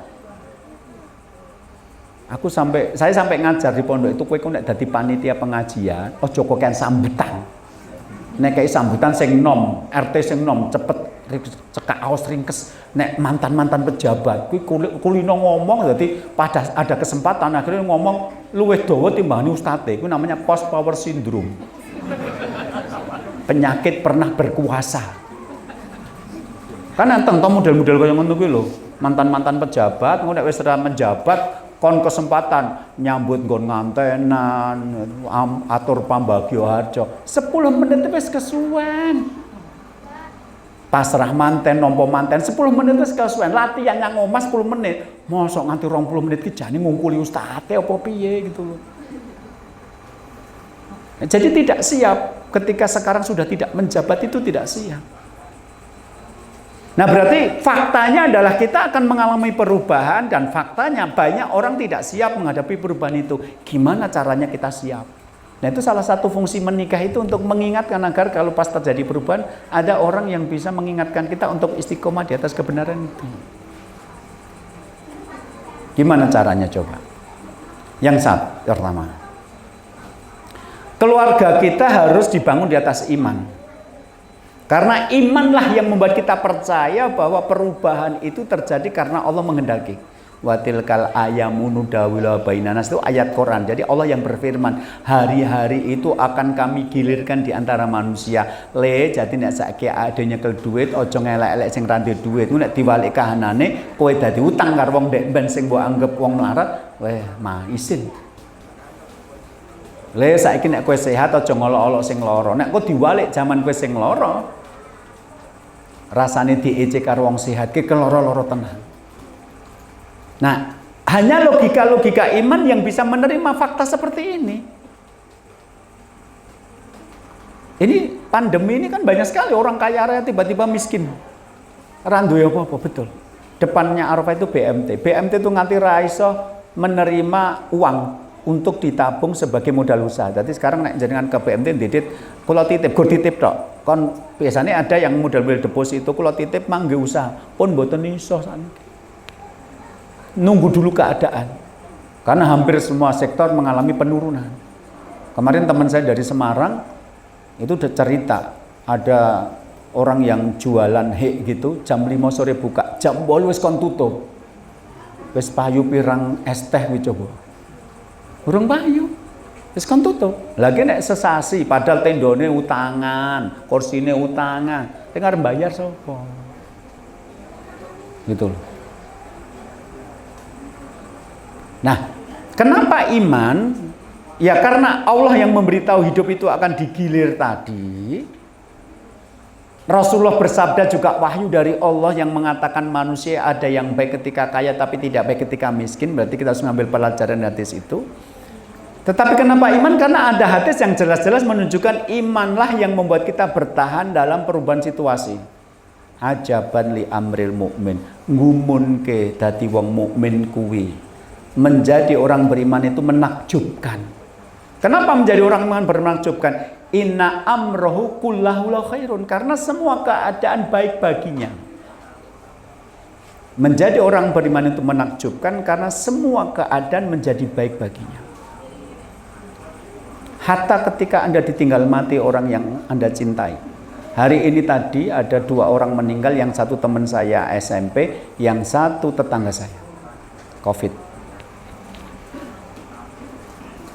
Saya sampai ngajar di pondok itu, kowe nek dadi panitia pengajian, ojo kokean sambutan. Nek kayak sambutan sing nom, RT sing nom cepet cekak aos ringkes. Nek mantan-mantan pejabat kuwi kulino ngomong, dadi pada ada kesempatan akhirnya ngomong luwih dawa timbangane ustate. Kuwi namanya post power syndrome. Penyakit pernah berkuasa. Kan anteng to model-model kaya ngono kuwi lho. Mantan-mantan pejabat ngono nek wis ora menjabat kon kesempatan nyambut nggon ngantenan, atur pambagio harja. 10 menit wis kesuwen. Pasrah manten, nampa manten 10 menit wis kesuwen. Latihan nang omah 10 menit. Mosok nganti 20 menit ki jane ngungkuli ustate apa piye gitu loh. Jadi tidak siap ketika sekarang sudah tidak menjabat itu tidak siap. Nah berarti faktanya adalah kita akan mengalami perubahan dan faktanya banyak orang tidak siap menghadapi perubahan itu. Gimana caranya kita siap? Nah itu salah satu fungsi menikah itu untuk mengingatkan agar kalau pas terjadi perubahan ada orang yang bisa mengingatkan kita untuk istiqomah di atas kebenaran itu. Gimana caranya coba? Yang pertama, keluarga kita harus dibangun di atas iman. Karena imanlah yang membuat kita percaya bahwa perubahan itu terjadi karena Allah menghendaki. Wa tilkal ayamu nudawilu bainan nas, itu ayat Quran. Jadi Allah yang berfirman, hari-hari itu akan kami gilirkan di antara manusia. Jadi nek saiki ade nyekel duit, aja ngelek-elek sing ra ndek duit. Ku nek diwalik kahanane, kowe dadi utang karo wong ndek ben sing mbok anggap wong melarat, mah isin. Saiki nek kowe sehat aja ngolok-olok sing lara. Nek kowe diwalik zaman kowe sing lara, rasane diece karo wong sehat ki keloro-loro tenan. Nah, hanya logika-logika iman yang bisa menerima fakta seperti ini. Ini pandemi ini kan banyak sekali orang kaya raya tiba-tiba miskin. Randu ya apa-apa, betul. Depannya Arafah itu BMT. BMT itu nganti ra iso menerima uang untuk ditabung sebagai modal usaha. Jadi sekarang nek jenengan ke BMT didit, kula titip, go titip tok. Kon biasanya ada yang modal-modal deposit itu kula titip mangke usaha, pun mboten iso saniki. Nunggu dulu keadaan. Karena hampir semua sektor mengalami penurunan. Kemarin teman saya dari Semarang itu udah cerita, ada orang yang jualan gitu, jam 5 sore buka, jam 8 wis kon tutup. Wis payu pirang es teh kuwi coba. Urung payu. Wis kon tutup. Lagi nek sesasi padahal tendone utangan, kursine utangan. Sing arep bayar sapa? Gitu loh. Nah, kenapa iman? Ya karena Allah yang memberitahu hidup itu akan digilir tadi. Rasulullah bersabda juga wahyu dari Allah yang mengatakan manusia ada yang baik ketika kaya tapi tidak baik ketika miskin. Berarti kita harus mengambil pelajaran hadis itu. Tetapi kenapa iman? Karena ada hadis yang jelas-jelas menunjukkan imanlah yang membuat kita bertahan dalam perubahan situasi. Ajaban li amril mukmin, ngumunke dadi wong mukmin kuwi. Menjadi orang beriman itu menakjubkan. Kenapa menjadi orang beriman menakjubkan? Inna amrohu kullahu khairun, karena semua keadaan baik baginya. Menjadi orang beriman itu menakjubkan karena semua keadaan menjadi baik baginya. Hatta ketika Anda ditinggal mati orang yang Anda cintai. Hari ini tadi ada 2 orang meninggal, yang satu teman saya SMP, yang satu tetangga saya. Covid.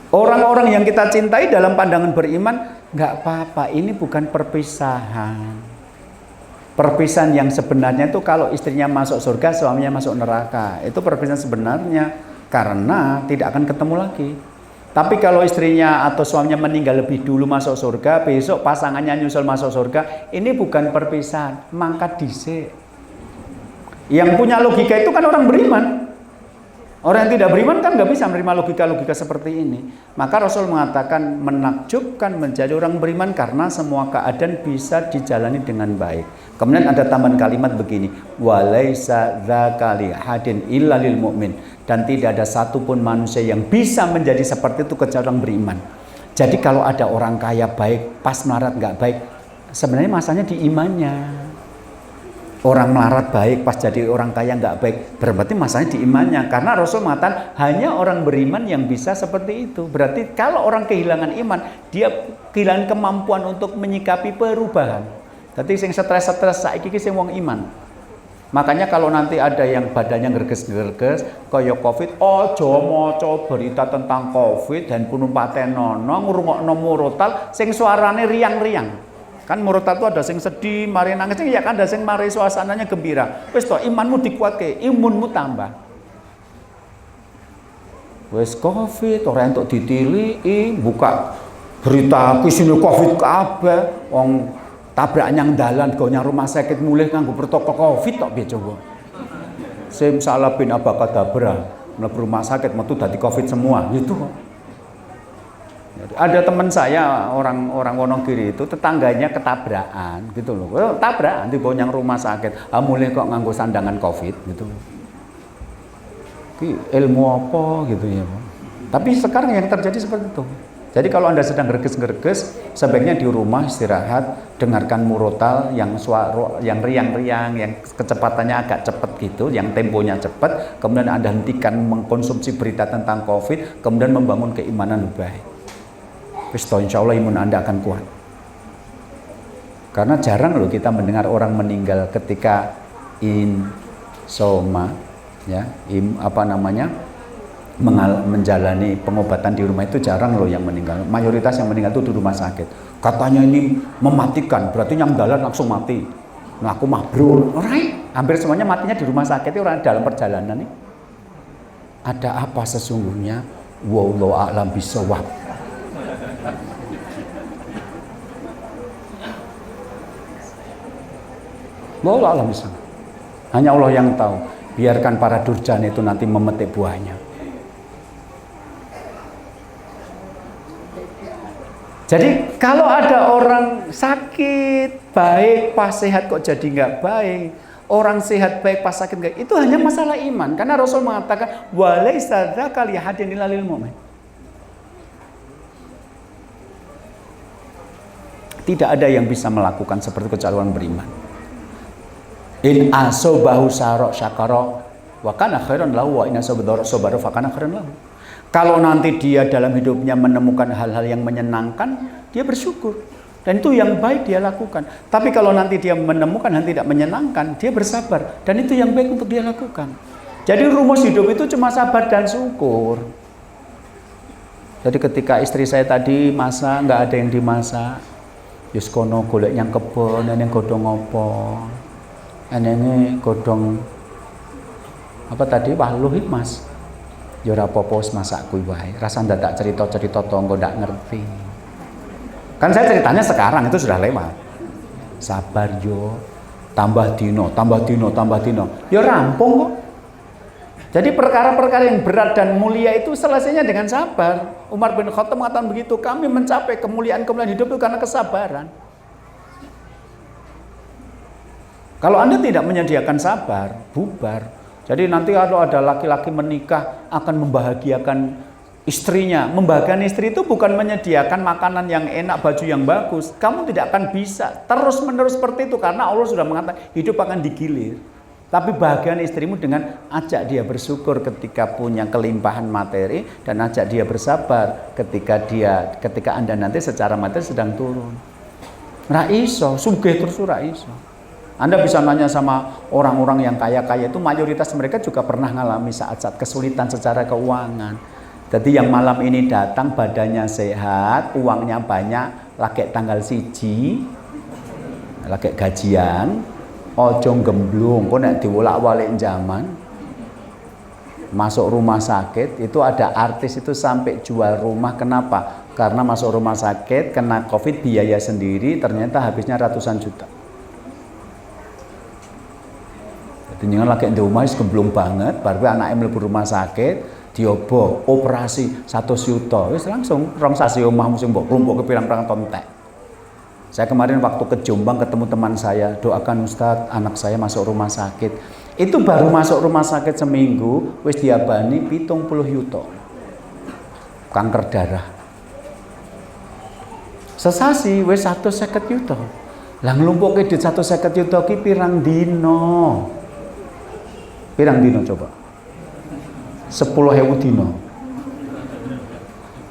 Orang-orang yang kita cintai dalam pandangan beriman, nggak apa-apa, ini bukan perpisahan. Perpisahan yang sebenarnya itu kalau istrinya masuk surga, suaminya masuk neraka. Itu perpisahan sebenarnya, karena tidak akan ketemu lagi. Tapi kalau istrinya atau suaminya meninggal lebih dulu masuk surga, besok pasangannya nyusul masuk surga, ini bukan perpisahan, mangkat dhisik. Yang punya logika itu kan orang beriman. Orang yang tidak beriman kan nggak bisa menerima logika-logika seperti ini. Maka Rasul mengatakan menakjubkan menjadi orang beriman karena semua keadaan bisa dijalani dengan baik. Kemudian ada tambahan kalimat begini, walaisa dzakali hadin illa lil mu'min, dan tidak ada satupun manusia yang bisa menjadi seperti itu kecuali orang beriman. Jadi kalau ada orang kaya baik, pas melarat nggak baik, sebenarnya masanya di imannya. orang melarat baik, pas jadi orang kaya nggak baik, berarti masalahnya di imannya. Karena Rasul mengatakan hanya orang beriman yang bisa seperti itu. Berarti kalau orang kehilangan iman, dia kehilangan kemampuan untuk menyikapi perubahan. Jadi sing stres-stres saiki ki sing wong iman. Makanya kalau nanti ada yang badannya ngerges-ngerges kaya Covid, ojo maca berita tentang Covid dan bunuh patenono ngrungokno murotal sing suarane riang-riang. Kan murotal itu ada sing sedih, mari nangis, ya kan ada sing mari suasananya gembira. Wis to imanmu dikuatke, imunmu tambah. Wis Covid ora entuk ditiliki, buka berita kisine Covid kabeh, wong tabrak nyang dalan go nyang rumah sakit mulih nganggo protokol Covid tok piye coba. Sim salah bin abakadabra, mlebu rumah sakit metu dadi Covid semua, gitu kok. Ada teman saya orang Wonogiri itu tetangganya ketabrakan gitu loh. Tabrakan dibawa yang rumah sakit. Mulai kok nganggo sandangan Covid gitu. Ki ilmu apa gitu ya, Pak. Tapi sekarang yang terjadi seperti itu. Jadi kalau Anda sedang gerges-gerges, sebaiknya di rumah istirahat, dengarkan murotal yang riang-riang, yang kecepatannya agak cepat gitu, yang temponya cepat, kemudian Anda hentikan mengkonsumsi berita tentang Covid, kemudian membangun keimanan lebih baik. Insya Allah imun Anda akan kuat. Karena jarang loh kita mendengar orang meninggal ketika insoma, ya, menjalani pengobatan di rumah itu jarang loh yang meninggal. Mayoritas yang meninggal itu di rumah sakit. Katanya ini mematikan, berarti yang dalan langsung mati. Nah aku mabrur, right? Hampir semuanya matinya di rumah sakit itu orang dalam perjalanan nih. Ada apa sesungguhnya? Wallahu a'lam bishawab. Wallahu a'lam bishawab. Hanya Allah yang tahu. Biarkan para durjana itu nanti memetik buahnya. Jadi kalau ada orang sakit baik pas sehat kok jadi nggak baik, orang sehat baik pas sakit nggak, itu hanya masalah iman. Karena Rasul mengatakan walaisa dzaka li hadin illa lil mu'min. Tidak ada yang bisa melakukan seperti kecuali orang beriman. In asobahu sarok syakara wa kana khairan lahu wa in asobahu sabara fa kana khairan lahu. Kalau nanti dia dalam hidupnya menemukan hal-hal yang menyenangkan, dia bersyukur. Dan itu yang baik dia lakukan. Tapi kalau nanti dia menemukan hal tidak menyenangkan, dia bersabar. Dan itu yang baik untuk dia lakukan. Jadi rumus hidup itu cuma sabar dan syukur. Jadi ketika istri saya tadi masak, nggak ada yang dimasak. Yus kono golek yang kebon, yang godong opo. Ini godong apa tadi wahluh mas ya ora apa-apa masak kuwi wae rasa ndak cerita-cerita tonggo ndak ngerti kan saya ceritanya sekarang itu sudah lewat sabar yo tambah dino ya rampung kok. Jadi perkara-perkara yang berat dan mulia itu selesainya dengan sabar. Umar bin Khattab mengatakan begitu, kami mencapai kemuliaan-kemuliaan hidup itu karena kesabaran. Kalau Anda tidak menyediakan sabar, bubar. Jadi nanti kalau ada laki-laki menikah akan membahagiakan istrinya. Membahagiakan istri itu bukan menyediakan makanan yang enak, baju yang bagus. Kamu tidak akan bisa terus-menerus seperti itu karena Allah sudah mengatakan hidup akan digilir. Tapi bahagian istrimu dengan ajak dia bersyukur ketika punya kelimpahan materi dan ajak dia bersabar ketika Anda nanti secara materi sedang turun. Ra iso, sugih terus ora iso. Anda bisa nanya sama orang-orang yang kaya-kaya itu mayoritas mereka juga pernah mengalami saat-saat kesulitan secara keuangan. Jadi yang malam ini datang badannya sehat, uangnya banyak, lagi tanggal 1, lagi gajian, ojo gemblung, kok nek diwolak-walik zaman. Masuk rumah sakit, itu ada artis itu sampai jual rumah, kenapa? Karena masuk rumah sakit, kena Covid, biaya sendiri, ternyata habisnya ratusan juta. Dengan lagi di rumah gemblung banget, baru anaknya mlebu rumah sakit, diobo, operasi 1 juta, wis langsung rong sasi omah musim mbok kelompok kepirang-pirang tontek. Saya kemarin waktu ke Jombang ketemu teman saya, doakan Ustadz anak saya masuk rumah sakit. Itu baru masuk rumah sakit seminggu, wis diabani 70 juta. Kanker darah. Sesasi wis 150 juta. Lah nglumpukke duit 150 juta ki pirang dino? Pirang dino coba? 10.000 dino.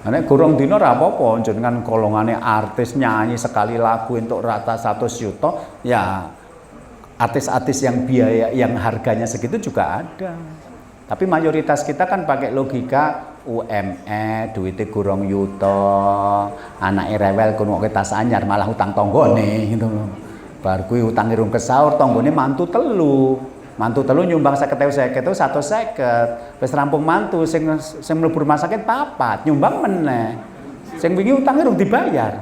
Nek gorong dino ora apa-apa, jenengan golongane artis nyanyi sekali lagu untuk rata 100 juta, ya artis-artis yang biaya yang harganya segitu juga ada. Tapi mayoritas kita kan pakai logika UMR, duitnya gorong yuto, anake rewel kono kok tas anyar malah utang tanggane gitu loh. Bar kuwi utang irung kesaur tanggane mantu telu. Mantu telu nyumbang 50.000 itu 150. Wis rampung mantu sing mlebu rumah sakit papat, nyumbang meneh. Sing wingi utangnya urung dibayar.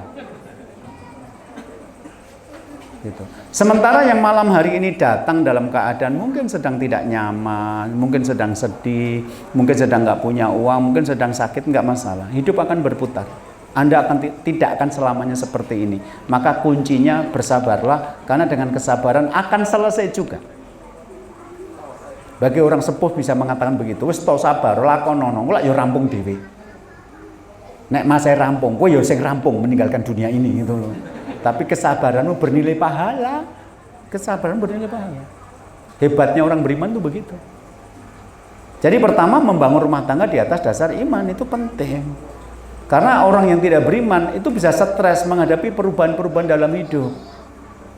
Gitu. Sementara yang malam hari ini datang dalam keadaan mungkin sedang tidak nyaman, mungkin sedang sedih, mungkin sedang nggak punya uang, mungkin sedang sakit, nggak masalah. Hidup akan berputar. Anda tidak akan selamanya seperti ini. Maka kuncinya bersabarlah, karena dengan kesabaran akan selesai juga. Bagi orang sepuh bisa mengatakan begitu, wis to sabar lakonono, lak yo rampung dhewe. Nek mas saya rampung, kowe yo sing rampung meninggalkan dunia ini gitu loh. Tapi kesabaranmu bernilai pahala. Kesabaran bernilai pahala. Hebatnya orang beriman tuh begitu. Jadi pertama membangun rumah tangga di atas dasar iman itu penting. Karena orang yang tidak beriman itu bisa stres menghadapi perubahan-perubahan dalam hidup.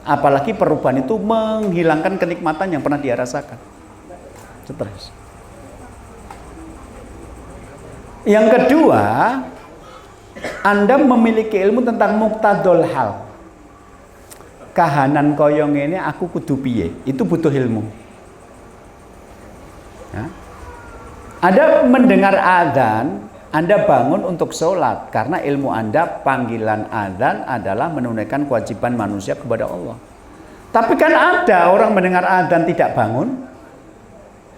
Apalagi perubahan itu menghilangkan kenikmatan yang pernah dia rasakan. Stres. Yang kedua, Anda memiliki ilmu tentang muqtadul hal. Kahanan koyong ini aku kudu piye, itu butuh ilmu. Ya. Anda mendengar adzan, Anda bangun untuk sholat karena ilmu Anda panggilan adzan adalah menunaikan kewajiban manusia kepada Allah. Tapi kan ada orang mendengar adzan tidak bangun.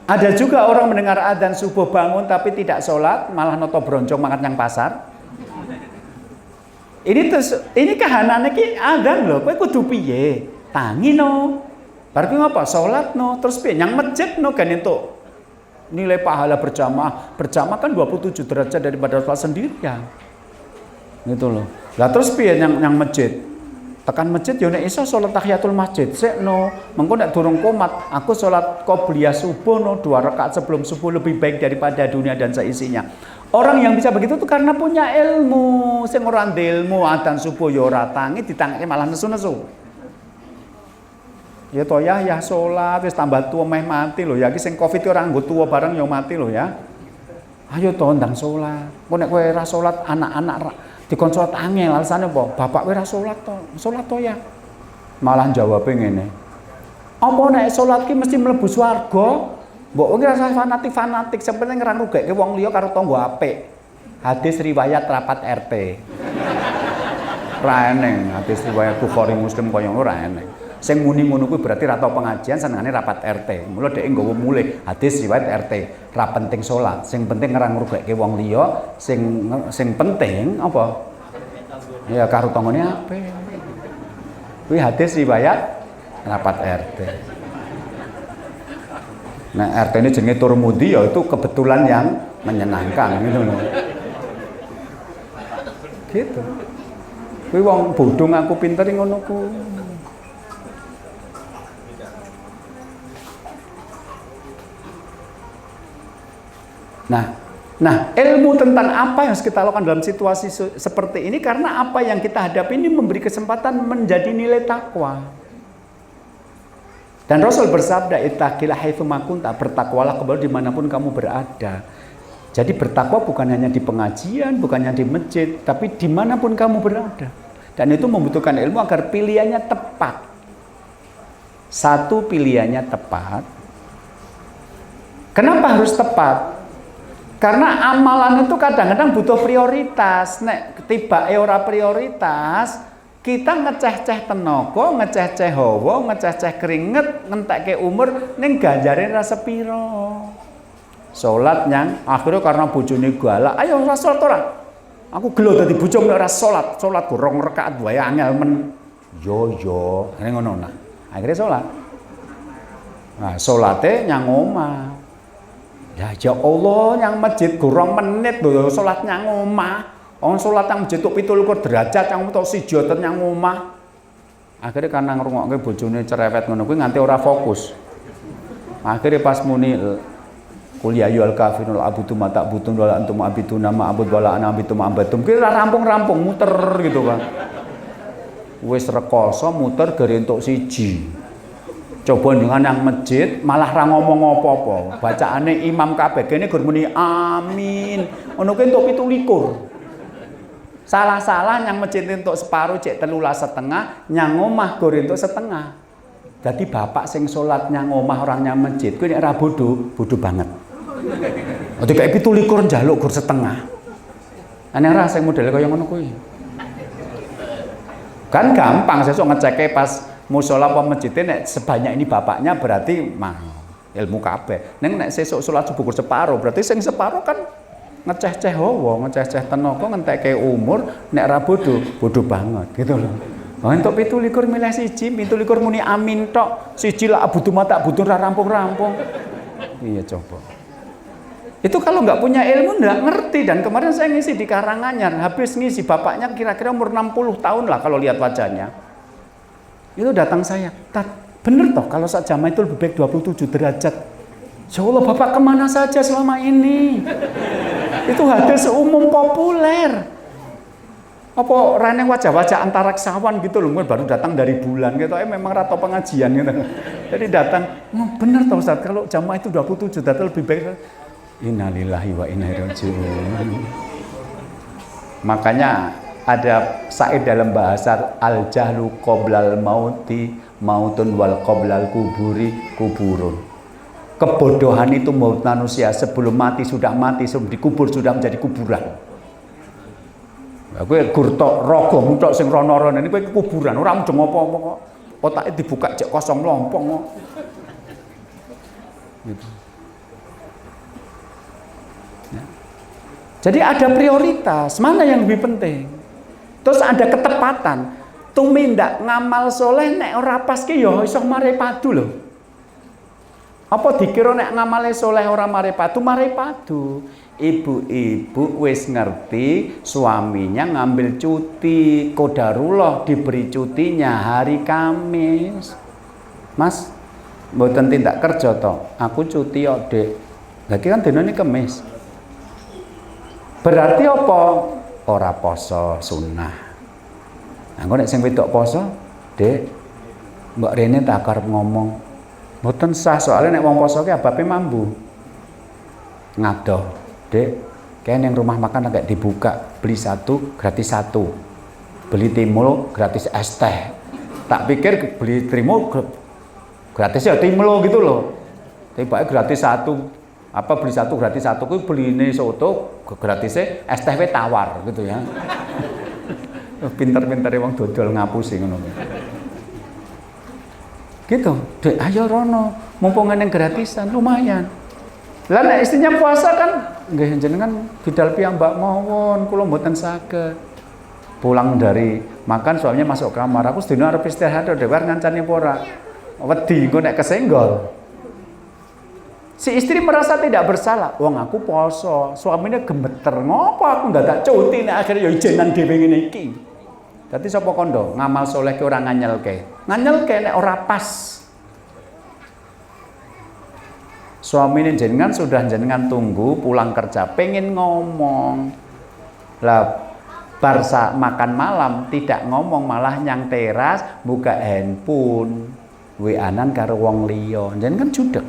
Ada juga orang mendengar adzan subuh bangun tapi tidak sholat, malah noto broncong makan yang pasar. Ini kahanane ki adzan lho, kowe kudu piye? Tangi no. Bar kuwi ngapa? Sholat no, terus piye? Yang masjid no kan entuk nilai pahala berjamaah. Berjamaah kan 27 derajat daripada sholat sendirian. Gitu loh. Lah terus piye yang masjid? Tekan masjid yo nek iso salat tahiyatul masjid sekno. Mengko nek durung komat, aku salat qobliyah subuh no 2 rakaat sebelum subuh lebih baik daripada dunia dan seisinya. Orang yang bisa begitu tuh karena punya ilmu. Sing ora ilmu adzan subuh yo ora tangi ditangke malah nesu-nesu. Ya to ya salat wis tambah tuwa meh mati lho ya iki sing Covid ora nggo tuwa bareng yo mati lho ya. Ayo to ndang salat. Kok nek kowe ora salat anak-anak dikon salat angel, alasannya apa? Bapak kowe ora salat to ya. Malah jawab ngene. Apa nek salat ki mesti mlebu swarga? Mbok kowe ora fanatik, sepenting ora ngrugeke wong liya karo tangga apik. Hadis riwayat rapat RT. Ra eneng hadis riwayat Bukhari Muslim kaya ngono ra eneng. Sing muni ngono kuwi berarti ra tau pengajian senengane rapat RT. Mula dhek nggawa mulih hadis riwayat RT. Ra penting salat, sing penting ora ngrugeke wong liya, sing penting apa? Ya karo tanggane apik. Kuwi hadis riwayat rapat RT. Nah, RT ini jenenge Turmudi ya itu kebetulan yang menyenangkan gitu loh. Gitu. Kuwi wong bodho aku pinter ngono ku. Nah, ilmu tentang apa yang harus kita lakukan dalam situasi seperti ini karena apa yang kita hadapi ini memberi kesempatan menjadi nilai takwa. Dan Rasul bersabda, ittaqillaha haitsu ma kunta, bertakwalah kepada dimanapun kamu berada. Jadi bertakwa bukan hanya di pengajian, bukan hanya di masjid, tapi dimanapun kamu berada. Dan itu membutuhkan ilmu agar pilihannya tepat. Satu, pilihannya tepat. Kenapa harus tepat? Karena amalan itu kadang-kadang butuh prioritas. Nek tiba ora prioritas, kita ngeceh-ceh tenaga, ngeceh-ceh hawa, ngeceh-ceh keringet, ngentekke umur ning ganjare ra sepiro. Salat nyang akhirnya karena bojone galak, ayo ora salat ora. Aku gelo dadi bojo nek ora salat, salat go 2 rakaat wae angel men. Yo, ngene ngono nah. Akhirnya salat. Nah, salate nyang omah. Ya Allah, yang masjid gorong menit lho salat nyang omah. Wong salat nang masjid tok 17 derajat yang tok sijoten nyang omah. Akhirnya karena ngrungokke bojone cerewet ngono kuwi nganti ora fokus. Akhirnya pas muni Qul ya ayyuhal kafirun la abudu ma ta'budun wa la antum abiduna ma abud wa la ana abidu ma abatum. Ki rampung-rampung muter gitu kan. Wis rekoso muter gere entuk siji. Coba dengan yang masjid malah ra ngomong apa-apa. Bacaane imam kabeh kene gur muni amin. Ngono kuwi entuk 17. Salah-salah yang masjid entuk separuh cek 13,5, nyang omah gur entuk setengah. Jadi bapak sing salat nyang omah orang nyang masjid kuwi nek ra bodoh banget. Dadi kayak 17 njaluk gur setengah. Ana ra sing model kaya ngono kuwi. Kan gampang sesuk ngeceke pas musala apa masjid nek sebanyak ini bapaknya berarti mah ilmu kabeh. Ning nek sesuk salat subuh gur separo berarti sing separo kan ngeceh-ceh hawa, ngeceh-ceh tenaga ngentekke umur nek ra bodoh banget gitu loh. Oh entuk 17 milih siji, 17 muni amin tok. Siji la abudu mata abudu ra rampung-rampung. Iya coba. Itu kalau nggak punya ilmu nggak ngerti. Dan kemarin saya ngisi di Karanganyar, habis ngisi bapaknya kira-kira umur 60 tahun lah kalau lihat wajahnya. Itu datang saya, bener toh kalau saat jamaah itu lebih baik 27 derajat. Ya Allah, bapak kemana saja selama ini? Itu hadis umum populer. Apa rene wajah-wajah antaraksawan gitu loh, baru datang dari bulan gitu, memang rata pengajian gitu. Jadi datang, bener toh Ustaz, kalau jamaah itu 27 derajat lebih baik. Innalillahi wa inna ilaihi raji'un. Makanya ada syair dalam bahasa al-jahlu qoblal mauti mautun wal qoblal kuburi kuburun. Kebodohan itu maut manusia, sebelum mati sudah mati, sebelum dikubur sudah menjadi kuburan. Kowe gur tok raga mutok sing rono-rono ini kowe kuburan, ora mung apa-apa kok. Otake dibuka cek kosong lompong kok. Gitu. Jadi ada prioritas, mana yang lebih penting. Terus ada ketepatan. Tumindak ngamal soleh nek ora pas ki ya iso mare padu lho. Apa dikira nek ngamale soleh ora mare padu? Ibu-ibu wis ngerti suaminya ngambil cuti, qadarullah diberi cutinya hari Kamis. Mas, mboten tindak kerja to. Aku cuti kok, Dek. Lah iki kan dinane Kamis. Berarti apa? Ora poso sunnah. Aku nek sing wedok poso, Dek, Mbak Rene tak arep ngomong. Mboten sah soalnya nek wong poso ki abape mambu. Ngadoh, Dek, kene yang rumah makan agak dibuka, beli satu gratis satu. Beli timul gratis es teh. Tak pikir beli timul gratis ya timul gitu loh. Tiba gratis satu. Apa beli satu gratis satu, kuwi beline soto gratisnya es teh tawar gitu ya. Pinter-pintere wong dodol ngapusi ngono. Gitu, Dek, ayo rono, mumpung yang gratisan lumayan. Lah nek istrinya puasa kan nggih jenengan bidal piyambak mawon, kula mboten saged. Pulang dari makan suaminya masuk kamar, aku sedina arep istirahat dhewe ngancani apa ora. Wedi engko nek kesenggol. Si istri merasa tidak bersalah. Wong aku poso, suaminya gemeter. Ngopo aku nggak tak cuti nek akhirnya yo ijenan dhewe ngene iki. Dadi sapa kondo ngamal soleh ki ora nganyelke. Nganyelke nek ora pas. Suamine jenengan sudah jenengan tunggu pulang kerja pengen ngomong. Lah bar makan malam tidak ngomong malah nyang teras buka handphone. WA-an karo wong liya. Jenengan judeg.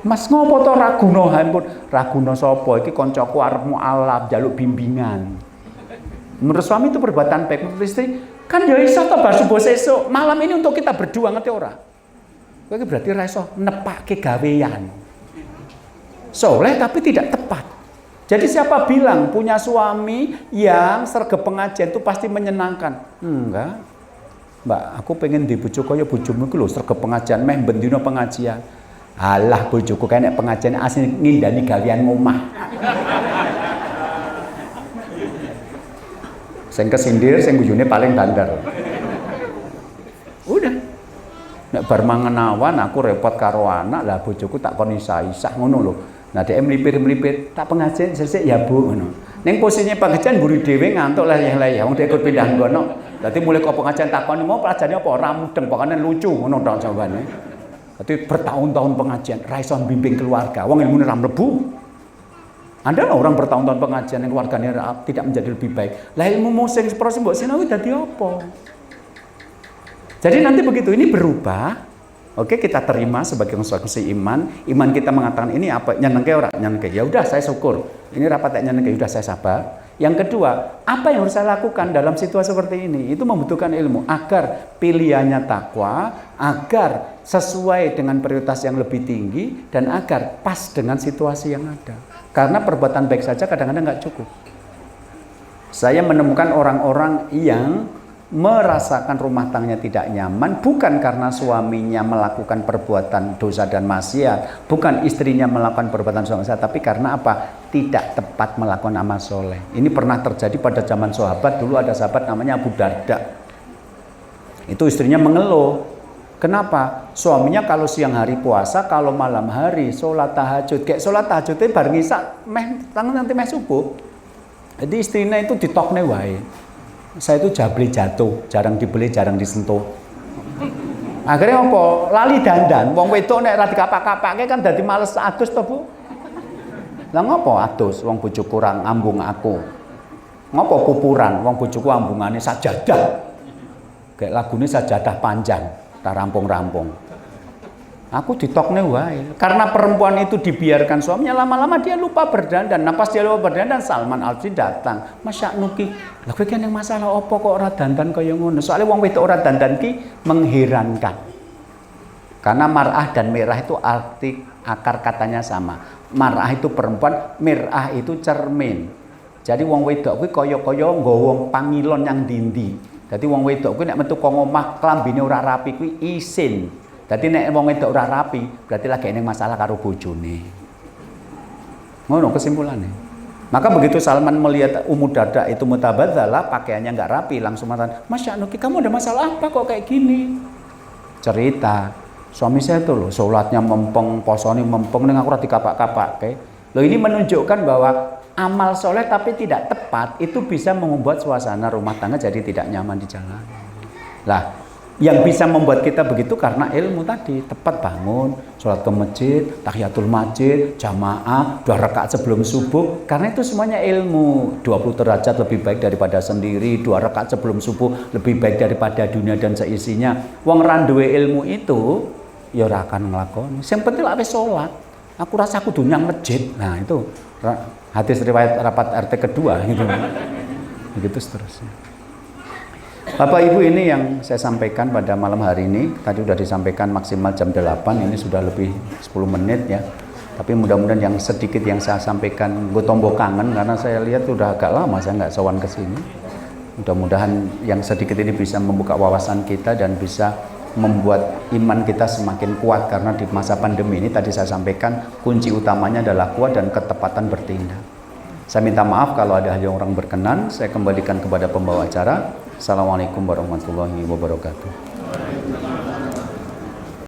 Mas ngopo to ra guna handphone? Ra guna sapa? Iki kancaku arep mualaf, njaluk bimbingan. Menurut suami itu perbuatan baik, menurut istri kan ya iso to bar subuh sesuk. Malam ini untuk kita berdua ngerti ora? Kowe iki berarti ra iso nepake gawean. Soleh tapi tidak tepat. Jadi siapa bilang punya suami yang sergap pengajian itu pasti menyenangkan? Enggak. Mbak, aku pengen di bojo kaya bojomu iku lho, sergap pengajian meh ben dina pengajian. Alah bojoku kene pengajian asli ngindani gawean ngomah. Sing kesindir sing guyune paling bandar. Udah. Nek bar mangan awan aku repot karo anak, lah bojoku tak kon isah-isah ngono lho. Nah dhek mlipir-mlipir, tak pengajian sesuk ya Bu ngono. Ning posisinya pengajian mburi dhewe ngantuk leyeh-leyeh wong dhek ikut pindah nggono. Dadi mulai kok pengajian takoni mau pelajane apa? Ora mudeng, pokoknya lucu ngono tok jawabane. Dadi bertahun-tahun pengajian, ra iso bimbing keluarga. Wong ilmune ra mlebu. Ada orang bertahun-tahun pengajian yang keluarganya tidak menjadi lebih baik. Lah ilmu musing seproses mbok sinau dadi apa? Jadi nanti begitu ini berubah. Oke, kita terima sebagai konsekuensi iman. Iman kita mengatakan ini apa? Nyenengke ora nyenengke. Ya udah saya syukur. Ini rapat nyenengke, udah saya sabar. Yang kedua, apa yang harus saya lakukan dalam situasi seperti ini? Itu membutuhkan ilmu agar pilihannya takwa, agar sesuai dengan prioritas yang lebih tinggi, dan agar pas dengan situasi yang ada. Karena perbuatan baik saja kadang-kadang nggak cukup. Saya menemukan orang-orang yang merasakan rumah tangganya tidak nyaman bukan karena suaminya melakukan perbuatan dosa dan maksiat, bukan istrinya melakukan perbuatan dosa maksiat, tapi karena apa? Tidak tepat melakukan amal soleh. Ini pernah terjadi pada zaman sahabat. Dulu ada sahabat namanya Abu Darda. Itu istrinya mengeluh. Kenapa? Suaminya kalau siang hari puasa, kalau malam hari sholat tahajud. Kayak sholat tahajudnya bareng isak, nanti meh subuh. Jadi istrinya itu ditokne wae. Saya itu jabli jatuh, jarang dibeli, jarang disentuh. Akhirnya apa? Lali dandan. Wong wedok nek ra dikapak-kapake kan dadi males adus to, Bu. Lah ngopo adus? Wong bojoku kurang ambung aku. Ngopo kupuran? Wong bojoku ambungane sajadah. Kayak lagune sajadah panjang, tak rampung-rampung. Aku ditokne wae. Karena perempuan itu dibiarkan suaminya, lama-lama dia lupa berdandan. Nah pas dia lupa berdandan, Salman Al-Farisi datang. Masya nuki, lah kowe ki masalah apa kok ora dandan kaya ngono? Soalnya wong wedok ora dandan ki mengherankan. Karena mar'ah dan merah itu arti akar katanya sama. Mar'ah itu perempuan, merah itu cermin. Jadi wong wedok kuwi kaya-kaya nggawa pangilon yang dindi. Dadi wong wedok kuwi nek metu kok omah klambine ora rapi kuwi isin. Jadi nek wong wedok ora rapi, berarti lagi ning masalah karo bojone. Ngono kesimpulannya. Maka begitu Salman melihat Ummu Darda itu mutabadzalah, pakaiannya enggak rapi, langsung mengatakan, "Masya Nuki, kamu ada masalah apa kok kayak gini?" Cerita, suami saya tuh loh, sholatnya mempeng, posone mempeng, ning aku ora dikapak-kapak. Loh ini menunjukkan bahwa amal soleh tapi tidak tepat itu bisa membuat suasana rumah tangga jadi tidak nyaman di jalan. Lah, yang bisa membuat kita begitu karena ilmu tadi, tepat bangun, sholat ke masjid, tahiyatul masjid, jamaah, 2 rakaat sebelum subuh, karena itu semuanya ilmu. 20 derajat lebih baik daripada sendiri, 2 rakaat sebelum subuh lebih baik daripada dunia dan seisinya. Wong randuwe ilmu itu, ya ora akan nglakoni. Yang penting lak wis sholat. Aku rasa aku dunia masjid. Nah itu hadis riwayat rapat RT kedua gitu. Begitu seterusnya. Bapak Ibu, ini yang saya sampaikan pada malam hari ini. Tadi sudah disampaikan maksimal jam 8, ini sudah lebih 10 menit ya. Tapi mudah-mudahan yang sedikit yang saya sampaikan, gue tombol kangen karena saya lihat sudah agak lama saya nggak sowan ke sini. Mudah-mudahan yang sedikit ini bisa membuka wawasan kita dan bisa membuat iman kita semakin kuat. Karena di masa pandemi ini tadi saya sampaikan kunci utamanya adalah kuat dan ketepatan bertindak. Saya minta maaf kalau ada hal yang orang berkenan. Saya kembalikan kepada pembawa acara. Assalamualaikum warahmatullahi wabarakatuh.